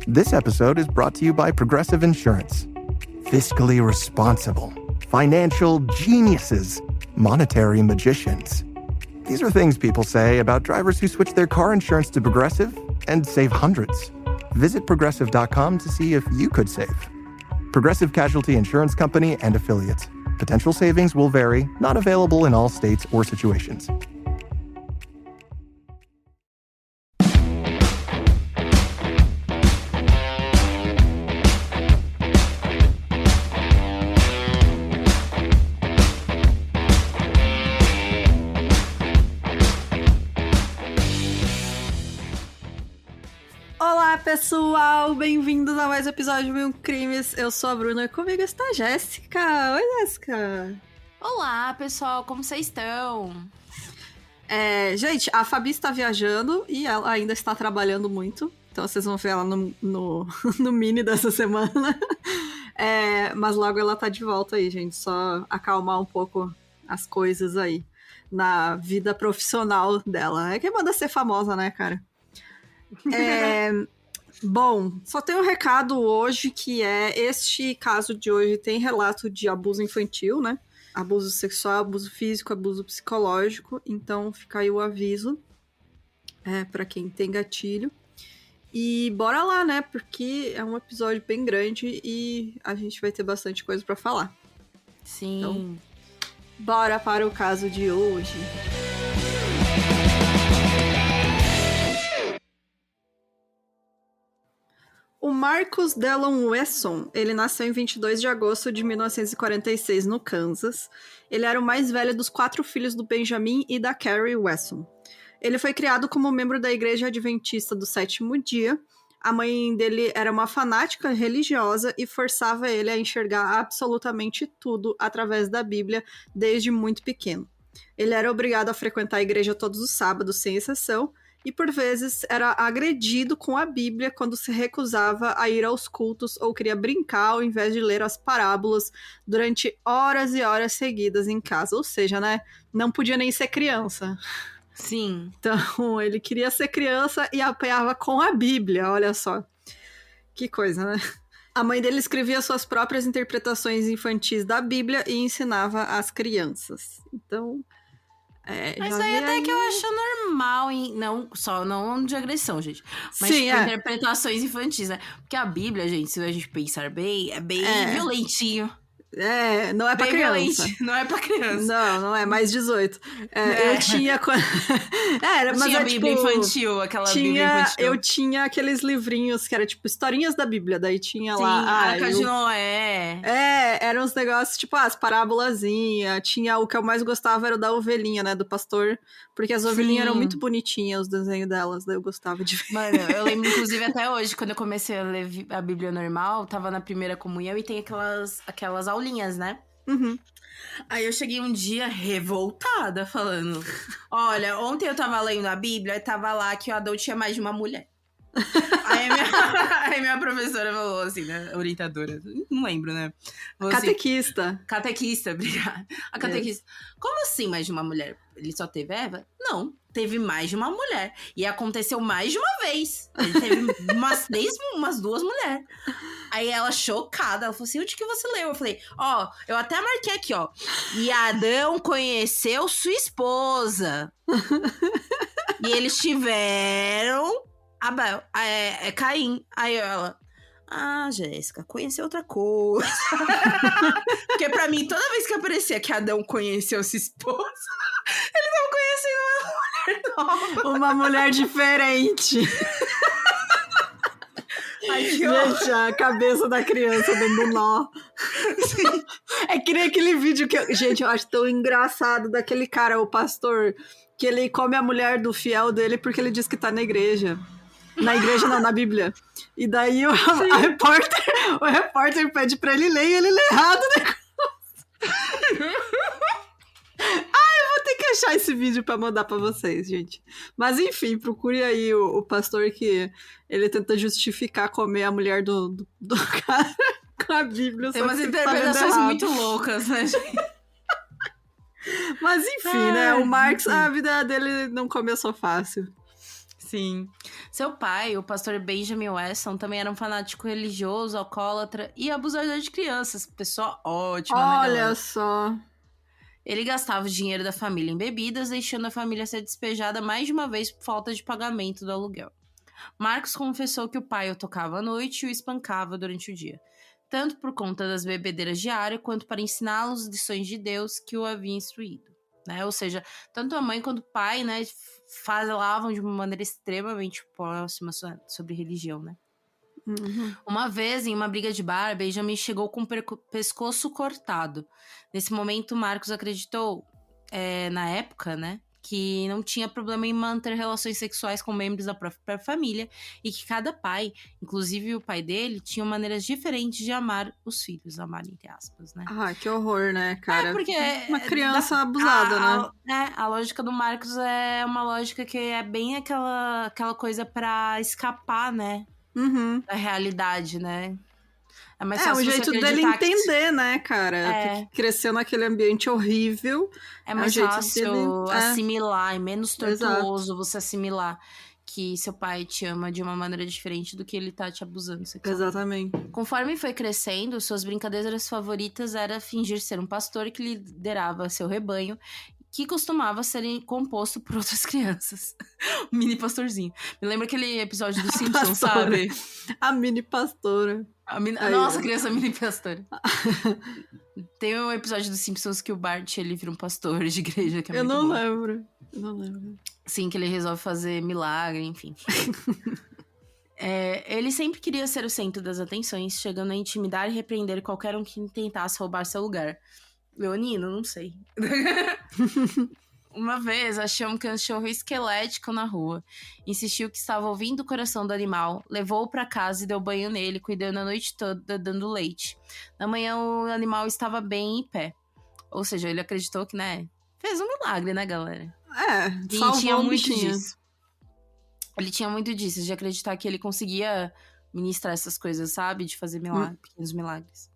This episode is brought to you by Progressive Insurance. Fiscally responsible, financial geniuses, monetary magicians. These are things people say about drivers who switch their car insurance to Progressive and save hundreds. Visit progressive.com to see if you could save. Progressive Casualty Insurance Company and Affiliates. Potential savings will vary, not available in all states or situations. Olá pessoal, bem-vindos a mais um episódio de Mil Crimes. Eu sou a Bruna e comigo está a Jéssica. Oi, Jéssica. Olá pessoal, como vocês estão? Gente, a Fabi está viajando e ela ainda está trabalhando muito. Então vocês vão ver ela no mini dessa semana. Mas logo ela tá de volta aí, gente. Só acalmar um pouco as coisas aí na vida profissional dela. É quem manda ser famosa, né, cara? Bom, só tem um recado hoje, que este caso de hoje tem relato de abuso infantil, né? Abuso sexual, abuso físico, abuso psicológico. Então fica aí o aviso pra quem tem gatilho. E bora lá, né? Porque é um episódio bem grande e a gente vai ter bastante coisa pra falar. Sim. Então, bora para o caso de hoje. O Marcus Dallon Wesson, ele nasceu em 22 de agosto de 1946 no Kansas. Ele era o mais velho dos 4 filhos do Benjamin e da Carrie Wesson. Ele foi criado como membro da Igreja Adventista do Sétimo Dia. A mãe dele era uma fanática religiosa e forçava ele a enxergar absolutamente tudo através da Bíblia desde muito pequeno. Ele era obrigado a frequentar a igreja todos os sábados, sem exceção, e por vezes era agredido com a Bíblia quando se recusava a ir aos cultos ou queria brincar ao invés de ler as parábolas durante horas e horas seguidas em casa. Ou seja, né, não podia nem ser criança. Sim. Então, ele queria ser criança e apanhava com a Bíblia, olha só. Que coisa, né? A mãe dele escrevia suas próprias interpretações infantis da Bíblia e ensinava às crianças. Então... Mas aí até que eu acho normal, não de agressão, gente. Mas sim, interpretações infantis, né? Porque a Bíblia, gente, se a gente pensar bem, é bem violentinho. Não é pra bem criança. Violente. Não é pra criança. Não é mais 18. Eu tinha... mas tinha Bíblia Bíblia infantil, Bíblia infantil. Eu tinha aqueles livrinhos que era tipo historinhas da Bíblia, daí tinha lá... a Arca de Noé. Eram uns negócios tipo as parábolazinhas. Tinha o que eu mais gostava era o da ovelhinha, né, do pastor, porque as ovelhinhas eram muito bonitinhas, os desenhos delas, daí eu gostava de ver. Mano, eu lembro inclusive até hoje, quando eu comecei a ler a Bíblia normal, tava na primeira comunhão e tem aquelas aulinhas, né? Uhum. Aí eu cheguei um dia revoltada, falando: olha, ontem eu tava lendo a Bíblia e tava lá que o Adão tinha mais de uma mulher. Aí minha professora falou assim, né? Orientadora, não lembro, né? Falou Catequista. Assim, catequista, obrigada. A catequista. Como assim mais de uma mulher? Ele só teve Eva? Não, teve mais de uma mulher. E aconteceu mais de uma vez. Ele teve umas 2 mulheres. Aí ela, chocada, ela falou assim: onde que você leu? Eu falei: eu até marquei aqui, ó. E Adão conheceu sua esposa. E eles tiveram Abel, Caim. Aí ela: Jéssica, conheceu outra coisa. Porque pra mim, toda vez que aparecia que Adão conheceu sua esposa, ele tava conhecendo uma mulher diferente. Ai, que gente, a cabeça da criança dando nó. Sim. É que nem aquele vídeo que... Gente, eu acho tão engraçado daquele cara, o pastor, que ele come a mulher do fiel dele porque ele diz que tá na igreja. Na igreja não, na Bíblia. E daí o repórter pede pra ele ler e ele lê errado o negócio. Eu vou ter que achar esse vídeo pra mandar pra vocês, gente. Mas enfim, procure aí o pastor que ele tenta justificar comer a mulher do cara com a Bíblia. Tem umas interpretações muito loucas, né, gente? Mas enfim, né? O Marx, a vida dele não começou fácil. Sim. Seu pai, o pastor Benjamin Weston, também era um fanático religioso, alcoólatra e abusador de crianças. Pessoa ótima, né, galera? Olha só. Ele gastava o dinheiro da família em bebidas, deixando a família ser despejada mais de uma vez por falta de pagamento do aluguel. Marcos confessou que o pai o tocava à noite e o espancava durante o dia, tanto por conta das bebedeiras diárias, quanto para ensiná-lo as lições de Deus que o havia instruído. Né? Ou seja, tanto a mãe quanto o pai, né, falavam de uma maneira extremamente próxima sobre religião, né? Uhum. Uma vez, em uma briga de bar, Benjamin chegou com o pescoço cortado. Nesse momento, Marcos acreditou, na época, né, que não tinha problema em manter relações sexuais com membros da própria família e que cada pai, inclusive o pai dele, tinha maneiras diferentes de amar os filhos, amar entre aspas, né? Ah, que horror, né, cara? Porque uma criança abusada, né? A lógica do Marcos é uma lógica que é bem aquela coisa pra escapar, né? Uhum. Da realidade, né? É mais É, fácil o jeito você dele acreditar entender, né, cara? Porque cresceu naquele ambiente horrível. é mais o jeito fácil dele- assimilar, é menos Exato. tortuoso você assimilar que seu pai te ama de uma maneira diferente do que ele tá te abusando sexualmente. Exatamente. Conforme foi crescendo, suas brincadeiras favoritas era fingir ser um pastor que liderava seu rebanho, que costumava ser composto por outras crianças. Um mini pastorzinho. Me lembra aquele episódio do Simpsons, Pastora. sabe? A mini pastora. Aí, Nossa, ó. criança mini pastora. Tem um episódio do Simpsons que o Bart, ele vira um pastor de igreja, que é Eu muito não bom. lembro. Eu não lembro. Sim, que ele resolve fazer milagre, enfim. Ele sempre queria ser o centro das atenções, chegando a intimidar e repreender qualquer um que tentasse roubar seu lugar. Leonino, não sei. Uma vez, achou um cachorro esquelético na rua. Insistiu que estava ouvindo o coração do animal, levou-o para casa e deu banho nele, cuidando a noite toda, dando leite. Na manhã, o animal estava bem em pé. Ou seja, ele acreditou que, né, fez um milagre, né, galera? E salvou tinha o muito bichinho. disso. Ele tinha muito disso, de acreditar que ele conseguia ministrar essas coisas, sabe? De fazer pequenos milagres.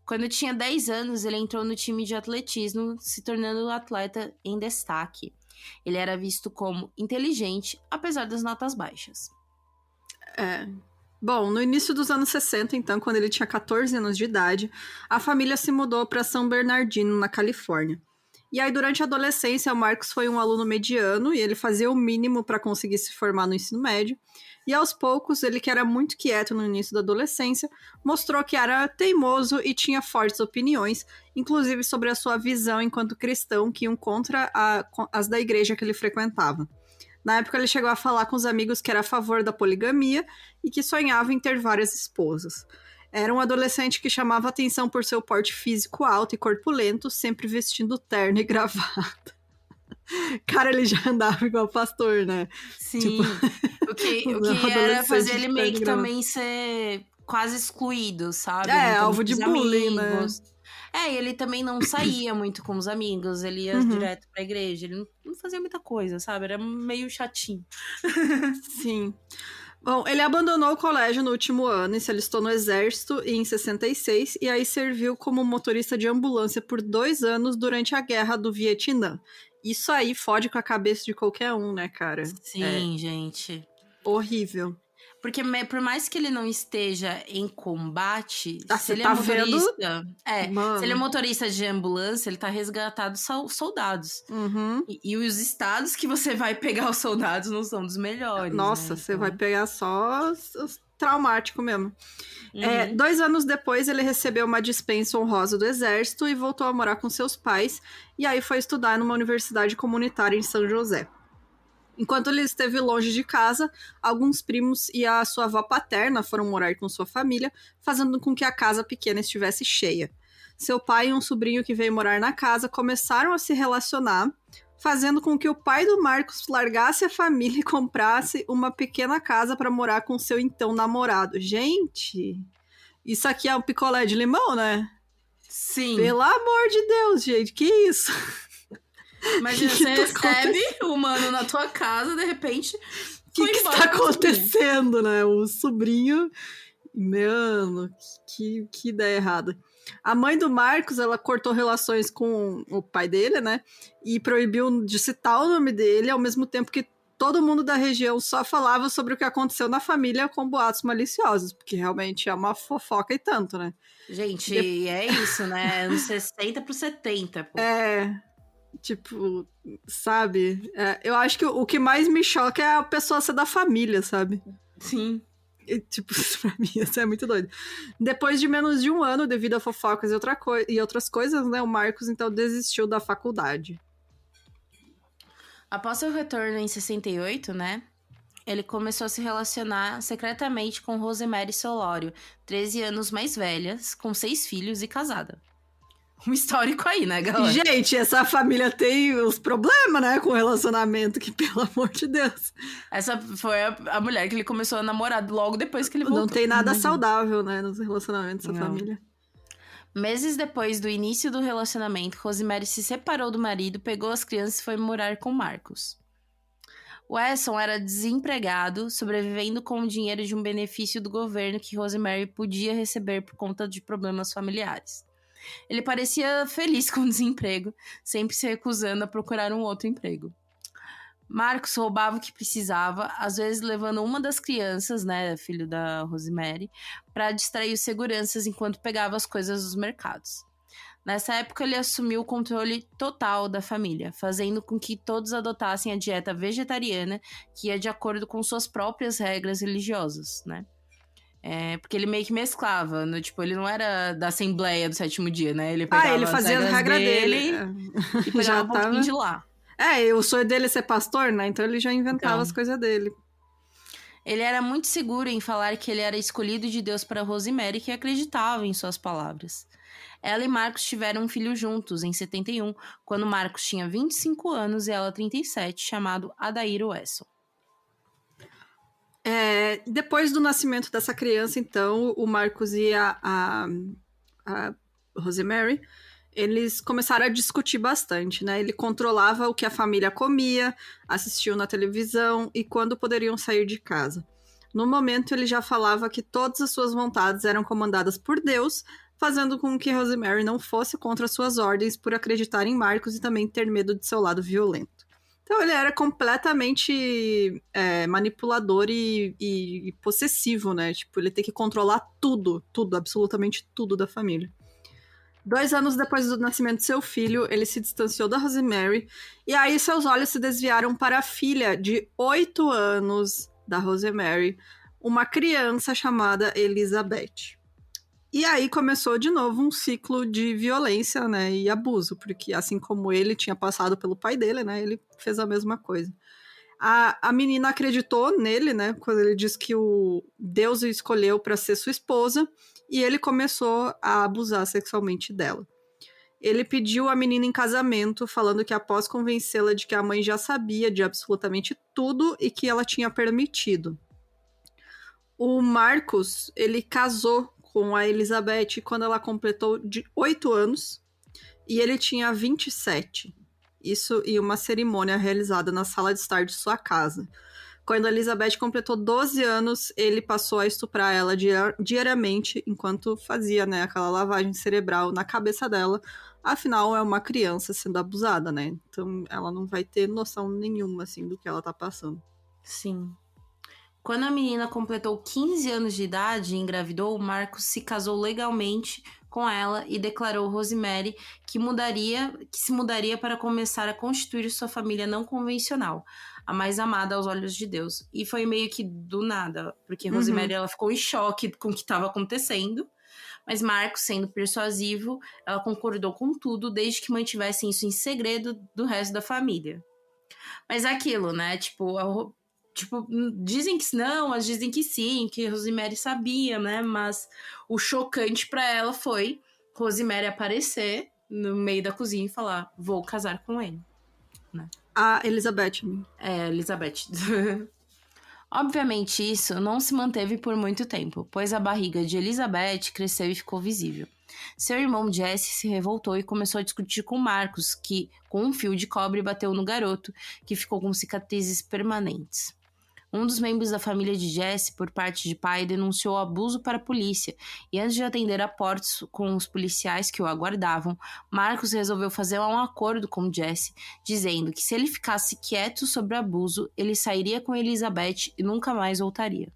Quando tinha 10 anos, ele entrou no time de atletismo, se tornando um atleta em destaque. Ele era visto como inteligente, apesar das notas baixas. Bom, no início dos anos 60, então, quando ele tinha 14 anos de idade, a família se mudou para São Bernardino, na Califórnia. E aí, durante a adolescência, o Marcos foi um aluno mediano e ele fazia o mínimo para conseguir se formar no ensino médio. E aos poucos, ele que era muito quieto no início da adolescência, mostrou que era teimoso e tinha fortes opiniões, inclusive sobre a sua visão enquanto cristão, que iam contra as da igreja que ele frequentava. Na época, ele chegou a falar com os amigos que era a favor da poligamia e que sonhava em ter várias esposas. Era um adolescente que chamava atenção por seu porte físico alto e corpulento, sempre vestindo terno e gravata. Cara, ele já andava igual pastor, né? Sim, o que era fazer ele meio que também ser quase excluído, sabe? Alvo de bullying, né? E ele também não saía muito com os amigos, ele ia direto pra igreja, ele não fazia muita coisa, sabe? Era meio chatinho. Sim. Bom, ele abandonou o colégio no último ano e se alistou no exército em 66, e aí serviu como motorista de ambulância por 2 anos durante a Guerra do Vietnã. Isso aí fode com a cabeça de qualquer um, né, cara? Sim, gente. Horrível. Porque por mais que ele não esteja em combate, se ele tá é motorista. Mano. Se ele é motorista de ambulância, ele tá resgatando soldados. Uhum. E os estados que você vai pegar os soldados não são dos melhores. Nossa, né? você vai pegar só os traumáticos mesmo. Uhum. 2 anos depois, ele recebeu uma dispensa honrosa do exército e voltou a morar com seus pais. E aí foi estudar numa universidade comunitária em São José. Enquanto ele esteve longe de casa, alguns primos e a sua avó paterna foram morar com sua família, fazendo com que a casa pequena estivesse cheia. Seu pai e um sobrinho que veio morar na casa começaram a se relacionar, fazendo com que o pai do Marcos largasse a família e comprasse uma pequena casa para morar com seu então namorado. Gente, isso aqui é um picolé de limão, né? Sim. Pelo amor de Deus, gente, que isso? Imagina, você recebe o mano na tua casa, de repente. O que está acontecendo, né? O sobrinho. Mano, que ideia errada. A mãe do Marcos, ela cortou relações com o pai dele, né? E proibiu de citar o nome dele, ao mesmo tempo que todo mundo da região só falava sobre o que aconteceu na família com boatos maliciosos, porque realmente é uma fofoca e tanto, né? Gente, é isso, né? Anos 60 pro 70, pô. Tipo, sabe? Eu acho que o que mais me choca é a pessoa ser da família, sabe? Sim. E, tipo, pra mim, isso é muito doido. Depois de menos de um ano, devido a fofocas e outras coisas, né? O Marcos, então, desistiu da faculdade. Após seu retorno em 68, né? Ele começou a se relacionar secretamente com Rosemary Solório, 13 anos mais velhas, com 6 filhos e casada. Um histórico aí, né, galera? Gente, essa família tem os problemas, né, com o relacionamento, que pelo amor de Deus. Essa foi a mulher que ele começou a namorar logo depois que ele voltou. Não tem nada saudável, né, nos relacionamentos dessa Não. família. Meses depois do início do relacionamento, Rosemary se separou do marido, pegou as crianças e foi morar com Marcos. Wesson era desempregado, sobrevivendo com o dinheiro de um benefício do governo que Rosemary podia receber por conta de problemas familiares. Ele parecia feliz com o desemprego, sempre se recusando a procurar um outro emprego. Marcos roubava o que precisava, às vezes levando uma das crianças, né, filho da Rosemary, para distrair os seguranças enquanto pegava as coisas dos mercados. Nessa época, ele assumiu o controle total da família, fazendo com que todos adotassem a dieta vegetariana, que ia de acordo com suas próprias regras religiosas, né? Porque ele meio que mesclava, né? Tipo, ele não era da Assembleia do Sétimo Dia, né? Ele pegava ele fazia as a regra dele. E pegava um pouquinho de lá. O sonho dele é ser pastor, né? Então ele já inventava as coisas dele. Ele era muito seguro em falar que ele era escolhido de Deus para Rosemary, que acreditava em suas palavras. Ela e Marcos tiveram um filho juntos, em 71, quando Marcos tinha 25 anos e ela 37, chamado Adair Wesson. Depois do nascimento dessa criança, então, o Marcos e a Rosemary, eles começaram a discutir bastante, né? Ele controlava o que a família comia, assistiu na televisão e quando poderiam sair de casa. No momento, ele já falava que todas as suas vontades eram comandadas por Deus, fazendo com que Rosemary não fosse contra suas ordens por acreditar em Marcos e também ter medo de seu lado violento. Então ele era completamente manipulador e possessivo, né? Tipo, ele tem que controlar tudo, absolutamente tudo da família. 2 anos depois do nascimento de seu filho, ele se distanciou da Rosemary, e aí seus olhos se desviaram para a filha de 8 anos da Rosemary, uma criança chamada Elizabeth. E aí começou de novo um ciclo de violência, né, e abuso, porque assim como ele tinha passado pelo pai dele, né, ele fez a mesma coisa. A menina acreditou nele, né, quando ele disse que o Deus o escolheu para ser sua esposa, e ele começou a abusar sexualmente dela. Ele pediu a menina em casamento, falando que após convencê-la de que a mãe já sabia de absolutamente tudo e que ela tinha permitido. O Marcos, ele casou com a Elizabeth quando ela completou 8 anos e ele tinha 27. Isso em uma cerimônia realizada na sala de estar de sua casa. Quando a Elizabeth completou 12 anos, ele passou a estuprar ela diariamente enquanto fazia, né, aquela lavagem cerebral na cabeça dela. Afinal, é uma criança sendo abusada, né? Então ela não vai ter noção nenhuma, assim, do que ela tá passando. Sim. Quando a menina completou 15 anos de idade e engravidou, Marcos se casou legalmente com ela e declarou Rosemary que se mudaria para começar a constituir sua família não convencional, a mais amada aos olhos de Deus. E foi meio que do nada, porque Rosemary ela ficou em choque com o que estava acontecendo, mas Marcos, sendo persuasivo, ela concordou com tudo, desde que mantivessem isso em segredo do resto da família. Mas é aquilo, né? Tipo, dizem que não, mas dizem que sim, que Rosemary sabia, né? Mas o chocante pra ela foi Rosemary aparecer no meio da cozinha e falar, vou casar com ele, né? A Elizabeth. Elizabeth. Obviamente isso não se manteve por muito tempo, pois a barriga de Elizabeth cresceu e ficou visível. Seu irmão Jesse se revoltou e começou a discutir com Marcos, que com um fio de cobre bateu no garoto, que ficou com cicatrizes permanentes. Um dos membros da família de Jesse, por parte de pai, denunciou abuso para a polícia, e antes de atender a portas com os policiais que o aguardavam, Marcos resolveu fazer um acordo com Jesse, dizendo que se ele ficasse quieto sobre o abuso, ele sairia com Elizabeth e nunca mais voltaria.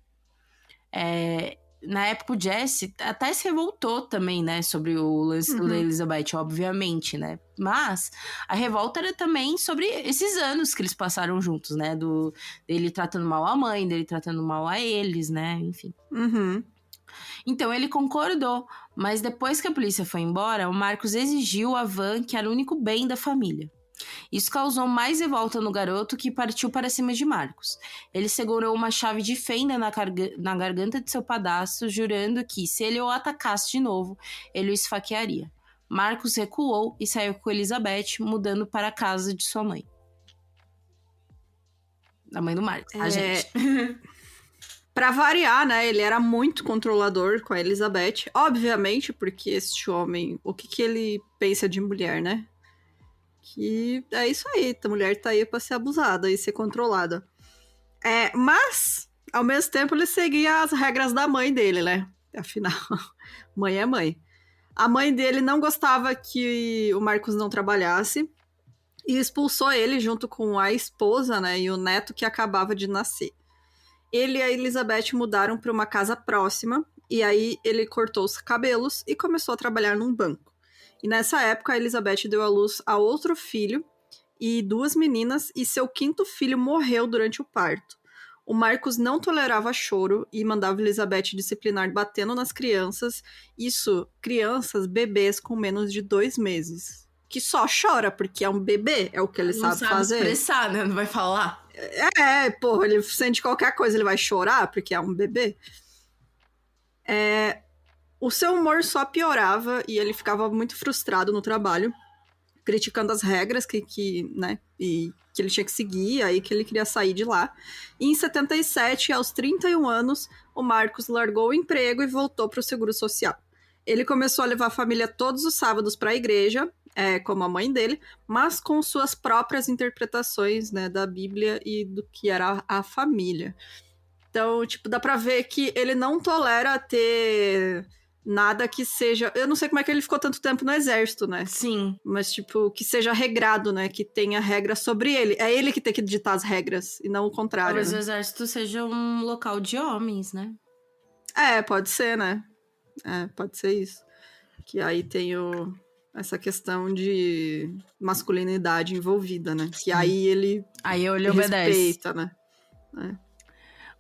Na época, o Jesse até se revoltou também, né, sobre o lance da Elizabeth, obviamente, né? Mas a revolta era também sobre esses anos que eles passaram juntos, né? Dele tratando mal a mãe, dele tratando mal a eles, né? Enfim. Então ele concordou, mas depois que a polícia foi embora, o Marcos exigiu a van, que era o único bem da família. Isso causou mais revolta no garoto, que partiu para cima de Marcos. Ele segurou uma chave de fenda na garganta de seu padrasto, jurando que, se ele o atacasse de novo, ele o esfaquearia. Marcos recuou e saiu com Elizabeth, mudando para a casa de sua mãe. A mãe do Marcos, a gente. Pra variar, né? Ele era muito controlador com a Elizabeth. Obviamente, porque este homem... O que ele pensa de mulher, né? Que é isso aí, a mulher tá aí pra ser abusada e ser controlada. Mas, ao mesmo tempo, ele seguia as regras da mãe dele, né? Afinal, mãe é mãe. A mãe dele não gostava que o Marcos não trabalhasse e expulsou ele junto com a esposa, né? E o neto que acabava de nascer. Ele e a Elizabeth mudaram para uma casa próxima e aí ele cortou os cabelos e começou a trabalhar num banco. E nessa época, a Elizabeth deu à luz a outro filho e 2 meninas, e seu 5º filho morreu durante o parto. O Marcos não tolerava choro e mandava Elizabeth disciplinar batendo nas crianças. Isso, crianças, bebês com menos de 2 meses. Que só chora, porque é um bebê, é o que ele sabe fazer. Não sabe expressar, né? Não vai falar. Porra, ele sente qualquer coisa, ele vai chorar, porque é um bebê. O seu humor só piorava e ele ficava muito frustrado no trabalho, criticando as regras né, e que ele tinha que seguir, aí que ele queria sair de lá. E em 77, aos 31 anos, o Marcos largou o emprego e voltou para o Seguro Social. Ele começou a levar a família todos os sábados para a igreja, como a mãe dele, mas com suas próprias interpretações, né, da Bíblia e do que era a família. Então, tipo, dá pra ver que ele não tolera ter nada que seja... Eu não sei como é que ele ficou tanto tempo no exército, né? Sim. Mas, tipo, que seja regrado, né? Que tenha regras sobre ele. É ele que tem que ditar as regras, e não o contrário. Talvez né? o exército seja um local de homens, né? Pode ser, né? Pode ser isso. Que aí tem essa questão de masculinidade envolvida, né? Que aí ele respeita, né?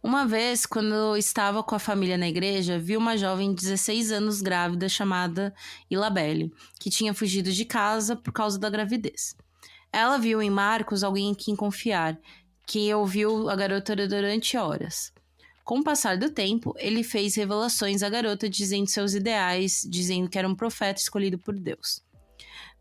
Uma vez, quando eu estava com a família na igreja, vi uma jovem de 16 anos grávida chamada Ilabelle, que tinha fugido de casa por causa da gravidez. Ela viu em Marcos alguém em quem confiar, que ouviu a garota durante horas. Com o passar do tempo, ele fez revelações à garota dizendo seus ideais, dizendo que era um profeta escolhido por Deus.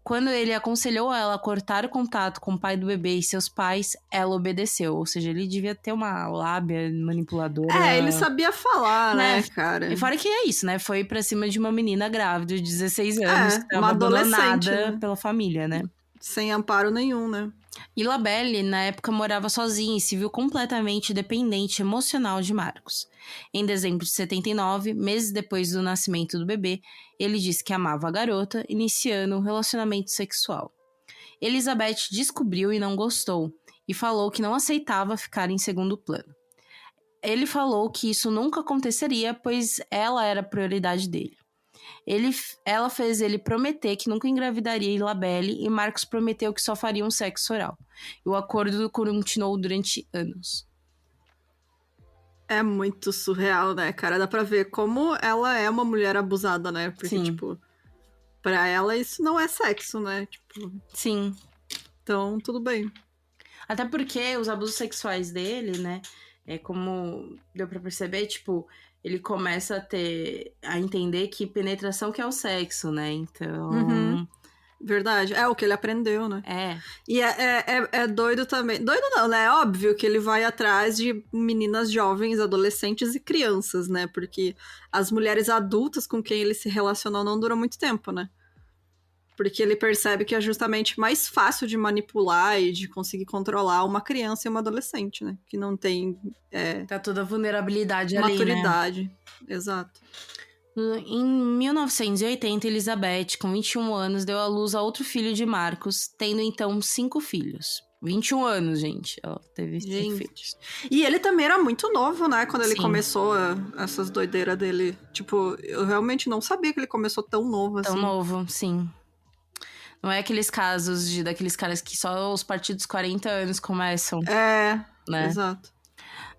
Quando ele aconselhou ela a cortar o contato com o pai do bebê e seus pais, ela obedeceu. Ou seja, ele devia ter uma lábia manipuladora. Ele sabia falar, né, cara? E fora que é isso, né? Foi pra cima de uma menina grávida de 16 anos, que uma estava abandonada, né? pela família, né? Sem amparo nenhum, né? Ilabelle, na época, morava sozinha e se viu completamente dependente emocional de Marcos. Em dezembro de 79, meses depois do nascimento do bebê, ele disse que amava a garota, iniciando um relacionamento sexual. Elizabeth descobriu e não gostou, e falou que não aceitava ficar em segundo plano. Ele falou que isso nunca aconteceria, pois ela era a prioridade dele. Ela fez ele prometer que nunca engravidaria Ilabelle e Marcos prometeu que só faria um sexo oral. E o acordo continuou durante anos. É muito surreal, né, cara? Dá pra ver como ela é uma mulher abusada, né? Porque, Sim. tipo, pra ela isso não é sexo, né? Tipo, sim. Então, tudo bem. Até porque os abusos sexuais dele, né? Como deu pra perceber, tipo... Ele começa a entender que penetração que é o sexo, né? Então... Verdade. É o que ele aprendeu, né? E é doido também. Doido não, né? É óbvio que ele vai atrás de meninas jovens, adolescentes e crianças, né? Porque as mulheres adultas com quem ele se relacionou não duram muito tempo, né? Porque ele percebe que é justamente mais fácil de manipular e de conseguir controlar uma criança e uma adolescente, né? Que não tem Tá toda a vulnerabilidade ali, né? maturidade. Exato. Em 1980, Elizabeth, com 21 anos, deu à luz a outro filho de Marcos, tendo então 5 filhos. 21 anos, gente. Ela teve 5 filhos. E ele também era muito novo, né? Quando ele Sim. começou essas doideiras dele. Tipo, eu realmente não sabia que ele começou tão novo assim. Tão novo, sim. Não é aqueles casos daqueles caras que só os partidos 40 anos começam. Né? Exato.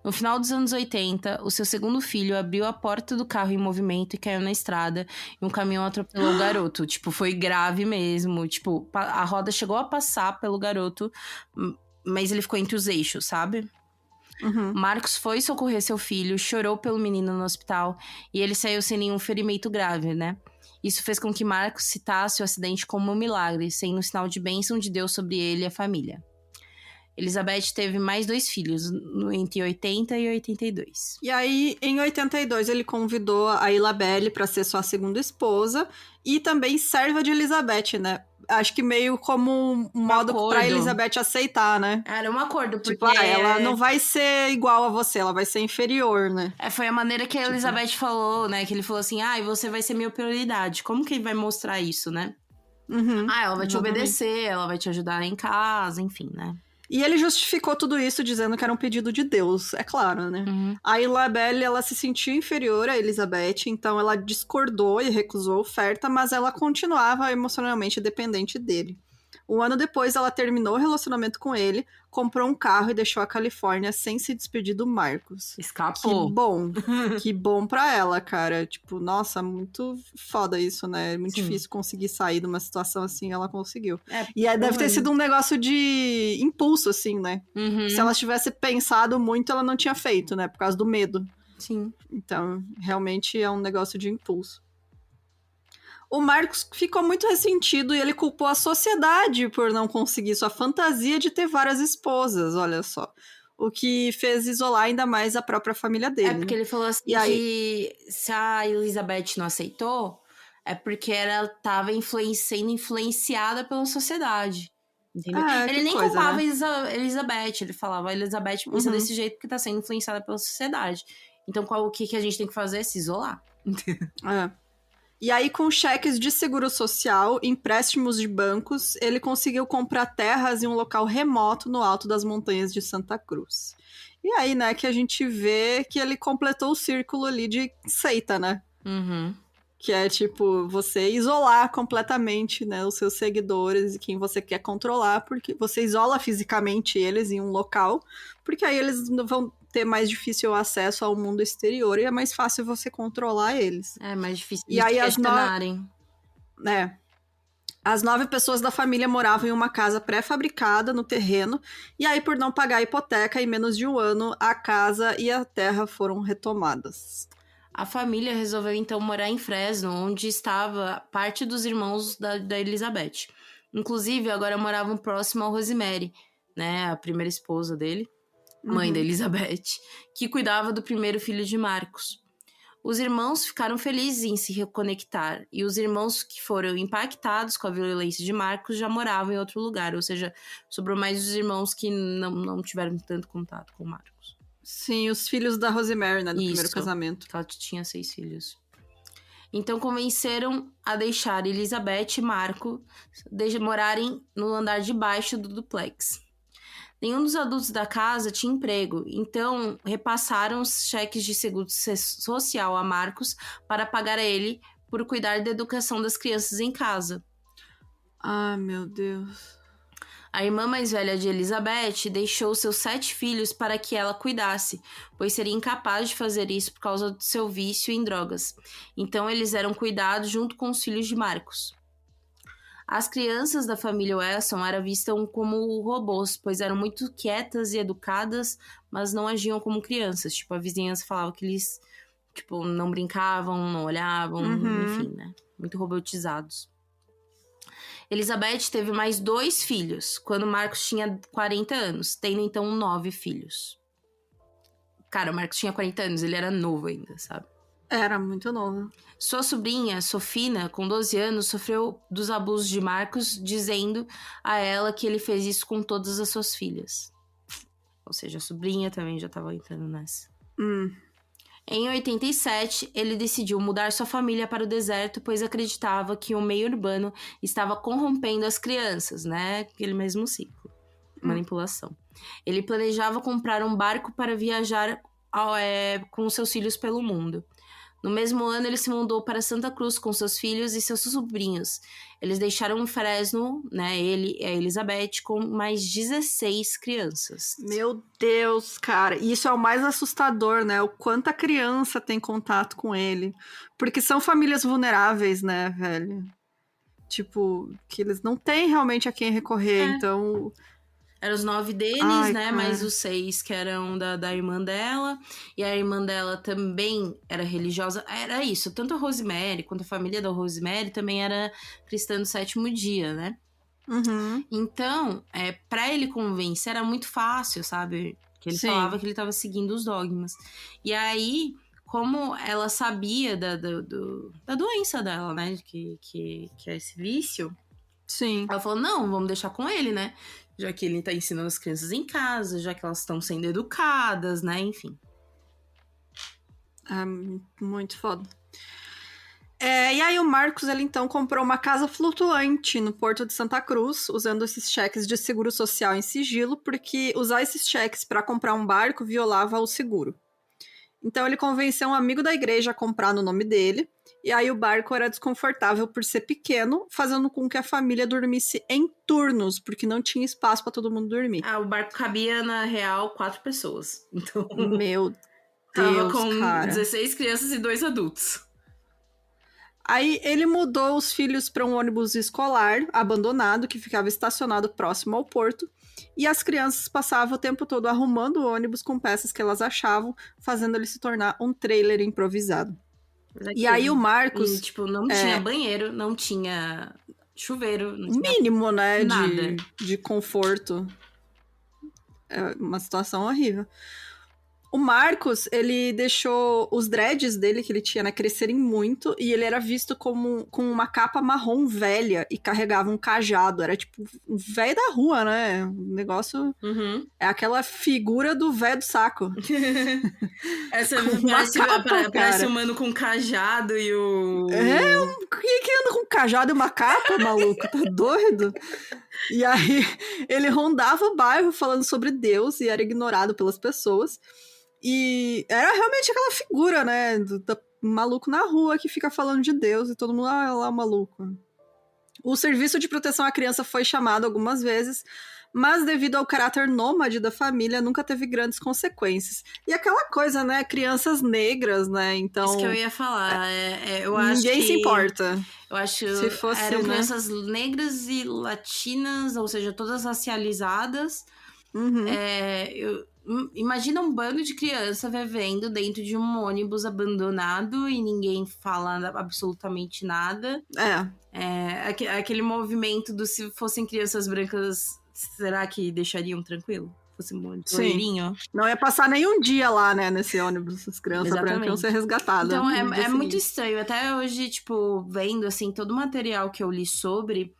No final dos anos 80, o seu segundo filho abriu a porta do carro em movimento e caiu na estrada. E um caminhão atropelou o garoto. Tipo, foi grave mesmo. Tipo, a roda chegou a passar pelo garoto, mas ele ficou entre os eixos, sabe? Uhum. Marcos foi socorrer seu filho, chorou pelo menino no hospital e ele saiu sem nenhum ferimento grave, né? Isso fez com que Marcos citasse o acidente como um milagre, sendo um sinal de bênção de Deus sobre ele e a família. Elizabeth teve mais 2 filhos, entre 80 e 82. E aí, em 82, ele convidou a Ilabelle para ser sua segunda esposa e também serva de Elizabeth, né? Acho que meio como um modo pra Elizabeth aceitar, né? Era um acordo, porque... Tipo, ela não vai ser igual a você, ela vai ser inferior, né? Foi a maneira que a Elizabeth falou, né? Que ele falou assim, e você vai ser minha prioridade. Como que ele vai mostrar isso, né? Uhum, ela vai te obedecer, ela vai te ajudar em casa, enfim, né? E ele justificou tudo isso dizendo que era um pedido de Deus, é claro, né? Uhum. A Ilabelle, ela se sentiu inferior a Elizabeth, então ela discordou e recusou a oferta, mas ela continuava emocionalmente dependente dele. Um ano depois, ela terminou o relacionamento com ele, comprou um carro e deixou a Califórnia sem se despedir do Marcos. Escapou. Que bom. Que bom pra ela, cara. Tipo, nossa, muito foda isso, né? É muito difícil conseguir sair de uma situação assim, ela conseguiu. E aí deve ter sido um negócio de impulso, assim, né? Uhum. Se ela tivesse pensado muito, ela não tinha feito, né? Por causa do medo. Sim. Então, realmente é um negócio de impulso. O Marcos ficou muito ressentido e ele culpou a sociedade por não conseguir sua fantasia de ter várias esposas, olha só. O que fez isolar ainda mais a própria família dele. Porque ele falou assim que se a Elizabeth não aceitou, é porque ela estava sendo influenciada pela sociedade. Entendeu? Ele nem culpava, né? Elizabeth, ele falava, a Elizabeth pensa desse jeito porque tá sendo influenciada pela sociedade. Então, o que a gente tem que fazer é se isolar. E aí, com cheques de seguro social, empréstimos de bancos, ele conseguiu comprar terras em um local remoto no alto das montanhas de Santa Cruz. E aí, né, que a gente vê que ele completou o círculo ali de seita, né? Uhum. Que é, tipo, você isolar completamente, né, os seus seguidores e quem você quer controlar, porque você isola fisicamente eles em um local, porque aí eles vão ter mais difícil acesso ao mundo exterior e é mais fácil você controlar eles. É mais difícil de aí questionarem. As 9 pessoas da família moravam em uma casa pré-fabricada no terreno, e aí, por não pagar a hipoteca, em menos de um ano, a casa e a terra foram retomadas. A família resolveu, então, morar em Fresno, onde estava parte dos irmãos da Elizabeth. Inclusive, agora moravam próximo ao Rosemary, né, a primeira esposa dele, mãe da Elizabeth, que cuidava do primeiro filho de Marcos. Os irmãos ficaram felizes em se reconectar, e os irmãos que foram impactados com a violência de Marcos já moravam em outro lugar, ou seja, sobrou mais os irmãos que não tiveram tanto contato com Marcos. Sim, os filhos da Rosemary, né, do primeiro casamento. Ela tinha 6 filhos. Então convenceram a deixar Elizabeth e Marco morarem no andar de baixo do duplex. Nenhum dos adultos da casa tinha emprego, então repassaram os cheques de seguro social a Marcos para pagar a ele por cuidar da educação das crianças em casa. Ah, meu Deus. A irmã mais velha de Elizabeth deixou seus 7 filhos para que ela cuidasse, pois seria incapaz de fazer isso por causa do seu vício em drogas. Então eles eram cuidados junto com os filhos de Marcos. As crianças da família Wesson eram vistas como robôs, pois eram muito quietas e educadas, mas não agiam como crianças. Tipo, a vizinhança falava que eles não brincavam, não olhavam, enfim, né? Muito robotizados. Elizabeth teve mais 2 filhos, quando Marcos tinha 40 anos, tendo então 9 filhos. Cara, o Marcos tinha 40 anos, ele era novo ainda, sabe? Era muito novo. Sua sobrinha, Sofina, com 12 anos, sofreu dos abusos de Marcos, dizendo a ela que ele fez isso com todas as suas filhas. Ou seja, a sobrinha também já estava entrando nessa. Em 87, ele decidiu mudar sua família para o deserto, pois acreditava que o meio urbano estava corrompendo as crianças, né? Aquele mesmo ciclo. Manipulação. Ele planejava comprar um barco para viajar com seus filhos pelo mundo. No mesmo ano, ele se mudou para Santa Cruz com seus filhos e seus sobrinhos. Eles deixaram Fresno, né, ele e a Elizabeth, com mais 16 crianças. Meu Deus, cara. E isso é o mais assustador, né? O quanto a criança tem contato com ele. Porque são famílias vulneráveis, né, velho? Tipo, que eles não têm realmente a quem recorrer, então... Eram os 9 deles, Ai, né? cara. Mais os 6 que eram da irmã dela. E a irmã dela também era religiosa. Era isso. Tanto a Rosemary quanto a família da Rosemary também era cristã do 7º dia, né? Uhum. Então, pra ele convencer era muito fácil, sabe? Que ele falava que ele tava seguindo os dogmas. E aí, como ela sabia da doença dela, né? Que é esse vício. Sim. Ela falou, não, vamos deixar com ele, né? Já que ele tá ensinando as crianças em casa, já que elas estão sendo educadas, né? Enfim. É muito foda. E aí o Marcos, ele então comprou uma casa flutuante no Porto de Santa Cruz, usando esses cheques de seguro social em sigilo, porque usar esses cheques para comprar um barco violava o seguro. Então ele convenceu um amigo da igreja a comprar no nome dele, e aí o barco era desconfortável por ser pequeno, fazendo com que a família dormisse em turnos, porque não tinha espaço para todo mundo dormir. O barco cabia, na real, 4 pessoas. Então, meu tava Deus, com cara. 16 crianças e 2 adultos. Aí ele mudou os filhos para um ônibus escolar abandonado, que ficava estacionado próximo ao porto, e as crianças passavam o tempo todo arrumando o ônibus com peças que elas achavam, fazendo ele se tornar um trailer improvisado. E aí o Marcos... E, tipo, não tinha banheiro, não tinha chuveiro. Não tinha mínimo, né, nada. de conforto. É uma situação horrível. O Marcos, ele deixou os dreads dele, que ele tinha, né, crescerem muito, e ele era visto como com uma capa marrom velha e carregava um cajado. Era tipo um velho da rua, né? Um negócio... É aquela figura do velho do saco. Essa capa, parece um mano com cajado e o... Quem que anda com cajado e uma capa, maluco? Tá doido? E aí, ele rondava o bairro falando sobre Deus e era ignorado pelas pessoas. E era realmente aquela figura, né? Do maluco na rua que fica falando de Deus e todo mundo, lá o maluco. O serviço de proteção à criança foi chamado algumas vezes, mas devido ao caráter nômade da família, nunca teve grandes consequências. E aquela coisa, né? Crianças negras, né? Então... Isso que eu ia falar. Eu acho ninguém se importa. Eu acho se fosse, eram né? crianças negras e latinas, ou seja, todas racializadas. Imagina um bando de criança vivendo dentro de um ônibus abandonado e ninguém fala absolutamente nada. Aquele movimento do se fossem crianças brancas, será que deixariam tranquilo? Fosse um loirinho. Não ia passar nenhum dia lá, né, nesse ônibus. As crianças brancas iam ser resgatadas. Então é muito estranho. Até hoje, tipo, vendo assim, todo o material que eu li sobre...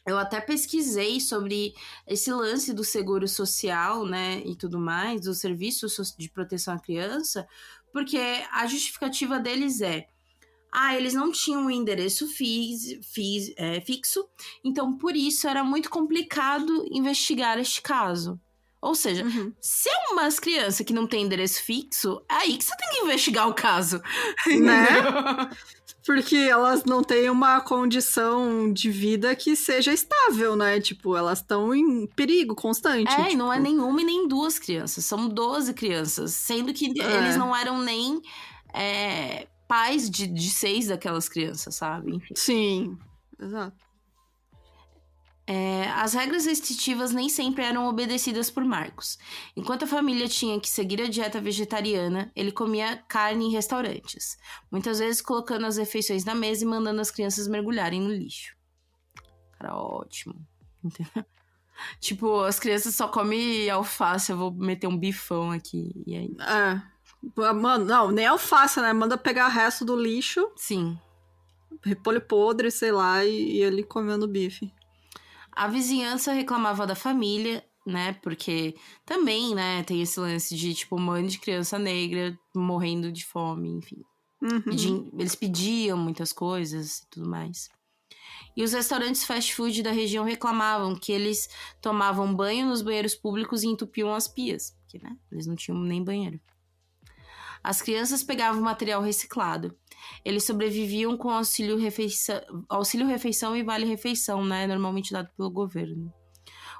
Eu até pesquisei sobre esse lance do seguro social, né, e tudo mais, do serviço de proteção à criança, porque a justificativa deles eles não tinham um endereço fixo, então por isso era muito complicado investigar este caso. Ou seja, se é umas crianças que não tem endereço fixo, é aí que você tem que investigar o caso. Né? Porque elas não têm uma condição de vida que seja estável, né? Tipo, elas estão em perigo constante. E não é nenhuma e nem 2 crianças. São 12 crianças. Sendo que eles não eram nem pais de 6 daquelas crianças, sabe? Enfim. Sim, exato. As regras restritivas nem sempre eram obedecidas por Marcos. Enquanto a família tinha que seguir a dieta vegetariana, ele comia carne em restaurantes, muitas vezes colocando as refeições na mesa e mandando as crianças mergulharem no lixo. Cara, ótimo. Entendeu? Tipo, as crianças só comem alface, eu vou meter um bifão aqui, e aí... Mano, não, nem alface, né? Manda pegar o resto do lixo, Sim. repolho podre, sei lá, e ele comendo bife. A vizinhança reclamava da família, né? Porque também, né, tem esse lance de, tipo, mãe de criança negra morrendo de fome, enfim. Uhum. Eles pediam muitas coisas e tudo mais. E os restaurantes fast food da região reclamavam que eles tomavam banho nos banheiros públicos e entupiam as pias. Porque, né, eles não tinham nem banheiro. As crianças pegavam material reciclado. Eles sobreviviam com auxílio-refeição e vale-refeição, né? Normalmente dado pelo governo.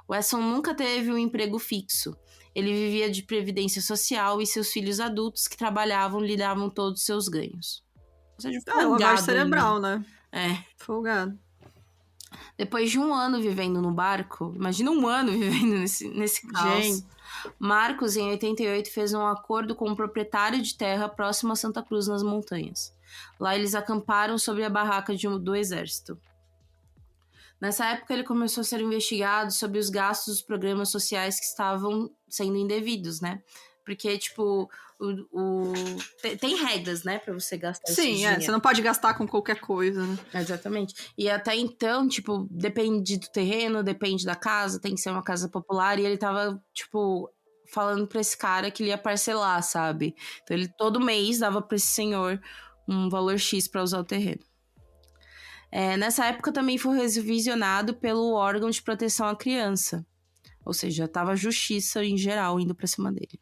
Wesson nunca teve um emprego fixo. Ele vivia de previdência social e seus filhos adultos que trabalhavam lhe davam todos os seus ganhos. Ou seja, Lavagem folgado cerebral, ainda. né? É. Folgado. Depois de um ano vivendo no barco, imagina um ano vivendo nesse caos. Gente. Marcos, em 88, fez um acordo com um proprietário de terra próximo a Santa Cruz, nas montanhas. Lá eles acamparam sobre a barraca do exército. Nessa época, ele começou a ser investigado sobre os gastos dos programas sociais que estavam sendo indevidos, né? Porque, tipo, tem regras, né, pra você gastar esse dinheiro. Você não pode gastar com qualquer coisa, né? Exatamente. E até então, tipo, depende do terreno, depende da casa, tem que ser uma casa popular. E ele tava, tipo, falando pra esse cara que ele ia parcelar, sabe? Então ele todo mês dava pra esse senhor um valor X pra usar o terreno. Nessa época também foi revisionado pelo órgão de proteção à criança. Ou seja, tava a justiça em geral indo pra cima dele.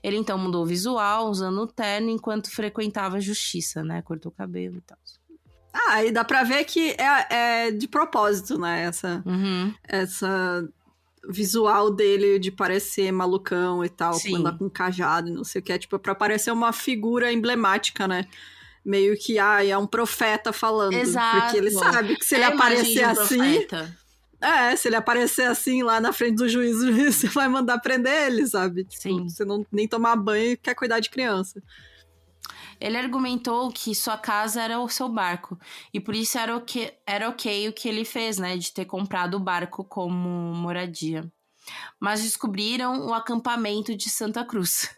Ele então mudou o visual, usando o terno, enquanto frequentava a justiça, né? Cortou o cabelo e tal. E dá pra ver que é de propósito, né? Essa visual dele de parecer malucão e tal, andar com cajado e não sei o que. É tipo, pra parecer uma figura emblemática, né? Meio que, é um profeta falando. Exato. Porque ele sabe que se ele aparecer assim... profeta. Se ele aparecer assim lá na frente do juiz, o juiz vai mandar prender ele, sabe? Tipo, Sim. você não nem tomar banho e quer cuidar de criança. Ele argumentou que sua casa era o seu barco. E por isso era ok o que ele fez, né? De ter comprado o barco como moradia. Mas descobriram o acampamento de Santa Cruz.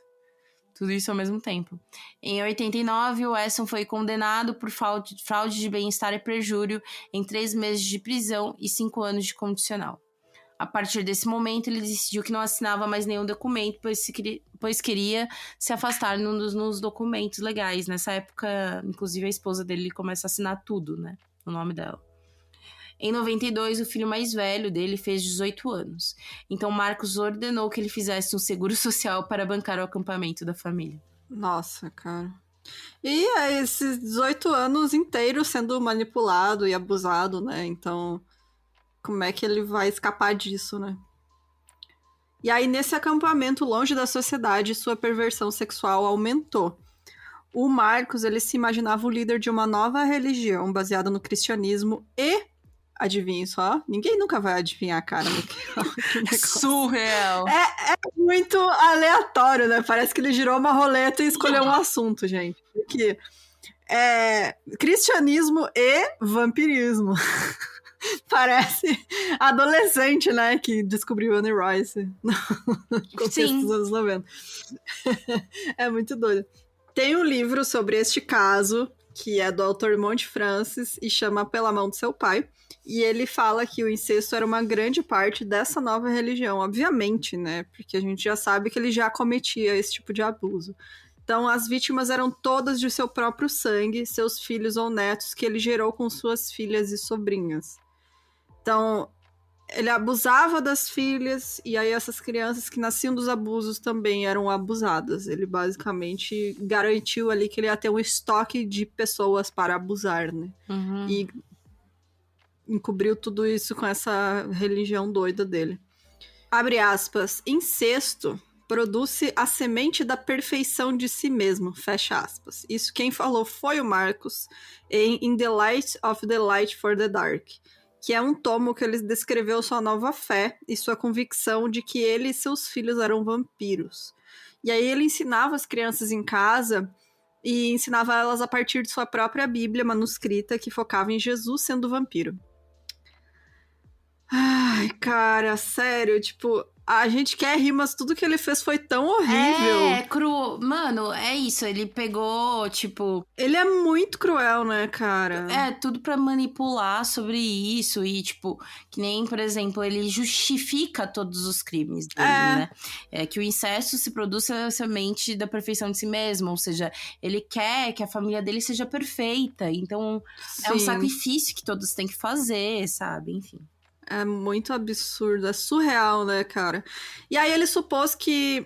Tudo isso ao mesmo tempo. Em 89, o Wesson foi condenado por fraude de bem-estar e perjúrio em 3 meses de prisão e 5 anos de condicional. A partir desse momento, ele decidiu que não assinava mais nenhum documento, pois queria se afastar nos documentos legais. Nessa época, inclusive, a esposa dele começa a assinar tudo, né? No nome dela. Em 92, o filho mais velho dele fez 18 anos. Então, Marcos ordenou que ele fizesse um seguro social para bancar o acampamento da família. Nossa, cara. E esses 18 anos inteiros sendo manipulado e abusado, né? Então, como é que ele vai escapar disso, né? E aí, nesse acampamento, longe da sociedade, sua perversão sexual aumentou. O Marcos, ele se imaginava o líder de uma nova religião baseada no cristianismo e, adivinha só, ninguém nunca vai adivinhar, cara. Surreal! É muito aleatório, né? Parece que ele girou uma roleta e escolheu um assunto, gente. Porque cristianismo e vampirismo. Parece adolescente, né? Que descobriu Anne Rice no contexto dos anos 90. É muito doido. Tem um livro sobre este caso, que é do autor Monte Francis, e chama Pela Mão do Seu Pai. E ele fala que o incesto era uma grande parte dessa nova religião, obviamente, né? Porque a gente já sabe que ele já cometia esse tipo de abuso. Então, as vítimas eram todas de seu próprio sangue, seus filhos ou netos que ele gerou com suas filhas e sobrinhas. Então, ele abusava das filhas, e aí essas crianças que nasciam dos abusos também eram abusadas. Ele basicamente garantiu ali que ele ia ter um estoque de pessoas para abusar, né? Uhum. E encobriu tudo isso com essa religião doida dele. Abre aspas. Incesto produz a semente da perfeição de si mesmo. Fecha aspas. Isso quem falou foi o Marcos em In the Light of the Light for the Dark, que é um tomo que ele descreveu sua nova fé e sua convicção de que ele e seus filhos eram vampiros. E aí ele ensinava as crianças em casa e ensinava elas a partir de sua própria Bíblia manuscrita que focava em Jesus sendo vampiro. Ai, cara, sério, tipo, a gente quer rir, mas tudo que ele fez foi tão horrível. É cru. Mano, é isso. Ele pegou, tipo... Ele é muito cruel, né, cara? É, tudo pra manipular sobre isso. E, tipo, que nem, por exemplo, ele justifica todos os crimes dele, né? É que o incesto se produz semente da perfeição de si mesmo. Ou seja, ele quer que a família dele seja perfeita. Então, é um Sim. sacrifício que todos têm que fazer, sabe? Enfim. É muito absurdo, é surreal, né, cara? E aí ele supôs que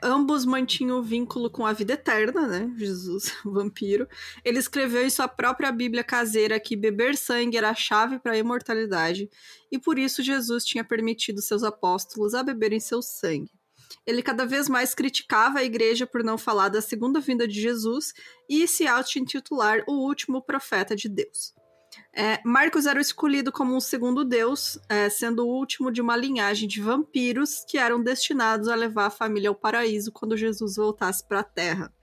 ambos mantinham vínculo com a vida eterna, né? Jesus, o vampiro. Ele escreveu em sua própria Bíblia caseira que beber sangue era a chave para a imortalidade, e por isso Jesus tinha permitido seus apóstolos a beberem seu sangue. Ele cada vez mais criticava a igreja por não falar da segunda vinda de Jesus e se auto-intitular o último profeta de Deus. Marcos era escolhido como um segundo deus, sendo o último de uma linhagem de vampiros que eram destinados a levar a família ao paraíso quando Jesus voltasse para a Terra.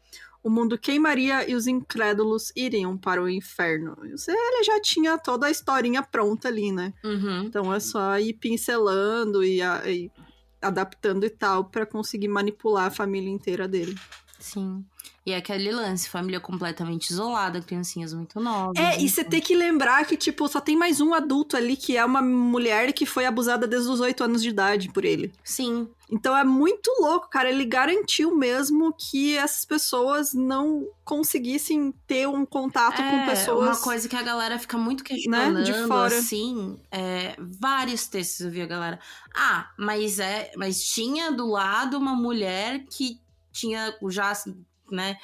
O mundo queimaria e os incrédulos iriam para o inferno. Ele já tinha toda a historinha pronta ali, né? Uhum. Então é só ir pincelando e adaptando e tal para conseguir manipular a família inteira dele. Sim. E aquele lance, família completamente isolada, criancinhas muito novas. E você tem que lembrar que, tipo, só tem mais um adulto ali, que é uma mulher que foi abusada desde os 8 anos de idade por ele. Sim. Então é muito louco, cara. Ele garantiu mesmo que essas pessoas não conseguissem ter um contato com pessoas... Uma coisa que a galera fica muito questionando, né, de fora. assim, vários textos eu vi a galera. Mas tinha do lado uma mulher que tinha já, né,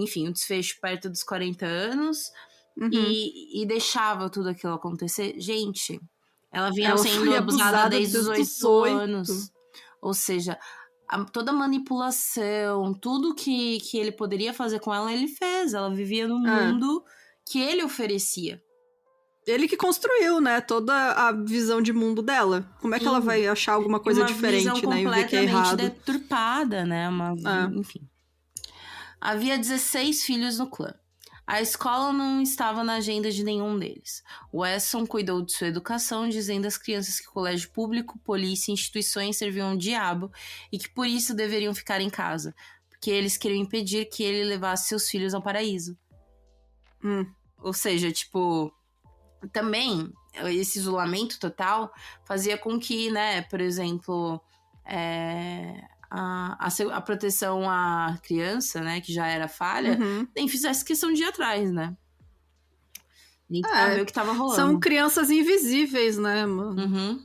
enfim, um desfecho perto dos 40 anos e deixava tudo aquilo acontecer. Gente, ela vinha sendo abusada desde os 8 anos. Ou seja, toda a manipulação, tudo que ele poderia fazer com ela, ele fez. Ela vivia no mundo que ele oferecia. Ele que construiu, né, toda a visão de mundo dela. Como é que ela vai achar alguma coisa diferente, né, e ver que é errado? Uma visão completamente deturpada, né, enfim. Havia 16 filhos no clã. A escola não estava na agenda de nenhum deles. Wesson cuidou de sua educação, dizendo às crianças que o colégio público, polícia e instituições serviam ao diabo e que por isso deveriam ficar em casa, porque eles queriam impedir que ele levasse seus filhos ao paraíso. Ou seja, tipo... Também, esse isolamento total fazia com que, né, por exemplo, a proteção à criança, né, que já era falha, nem fizesse questão de ir atrás, né? Nem saber o que tava rolando. São crianças invisíveis, né, mano?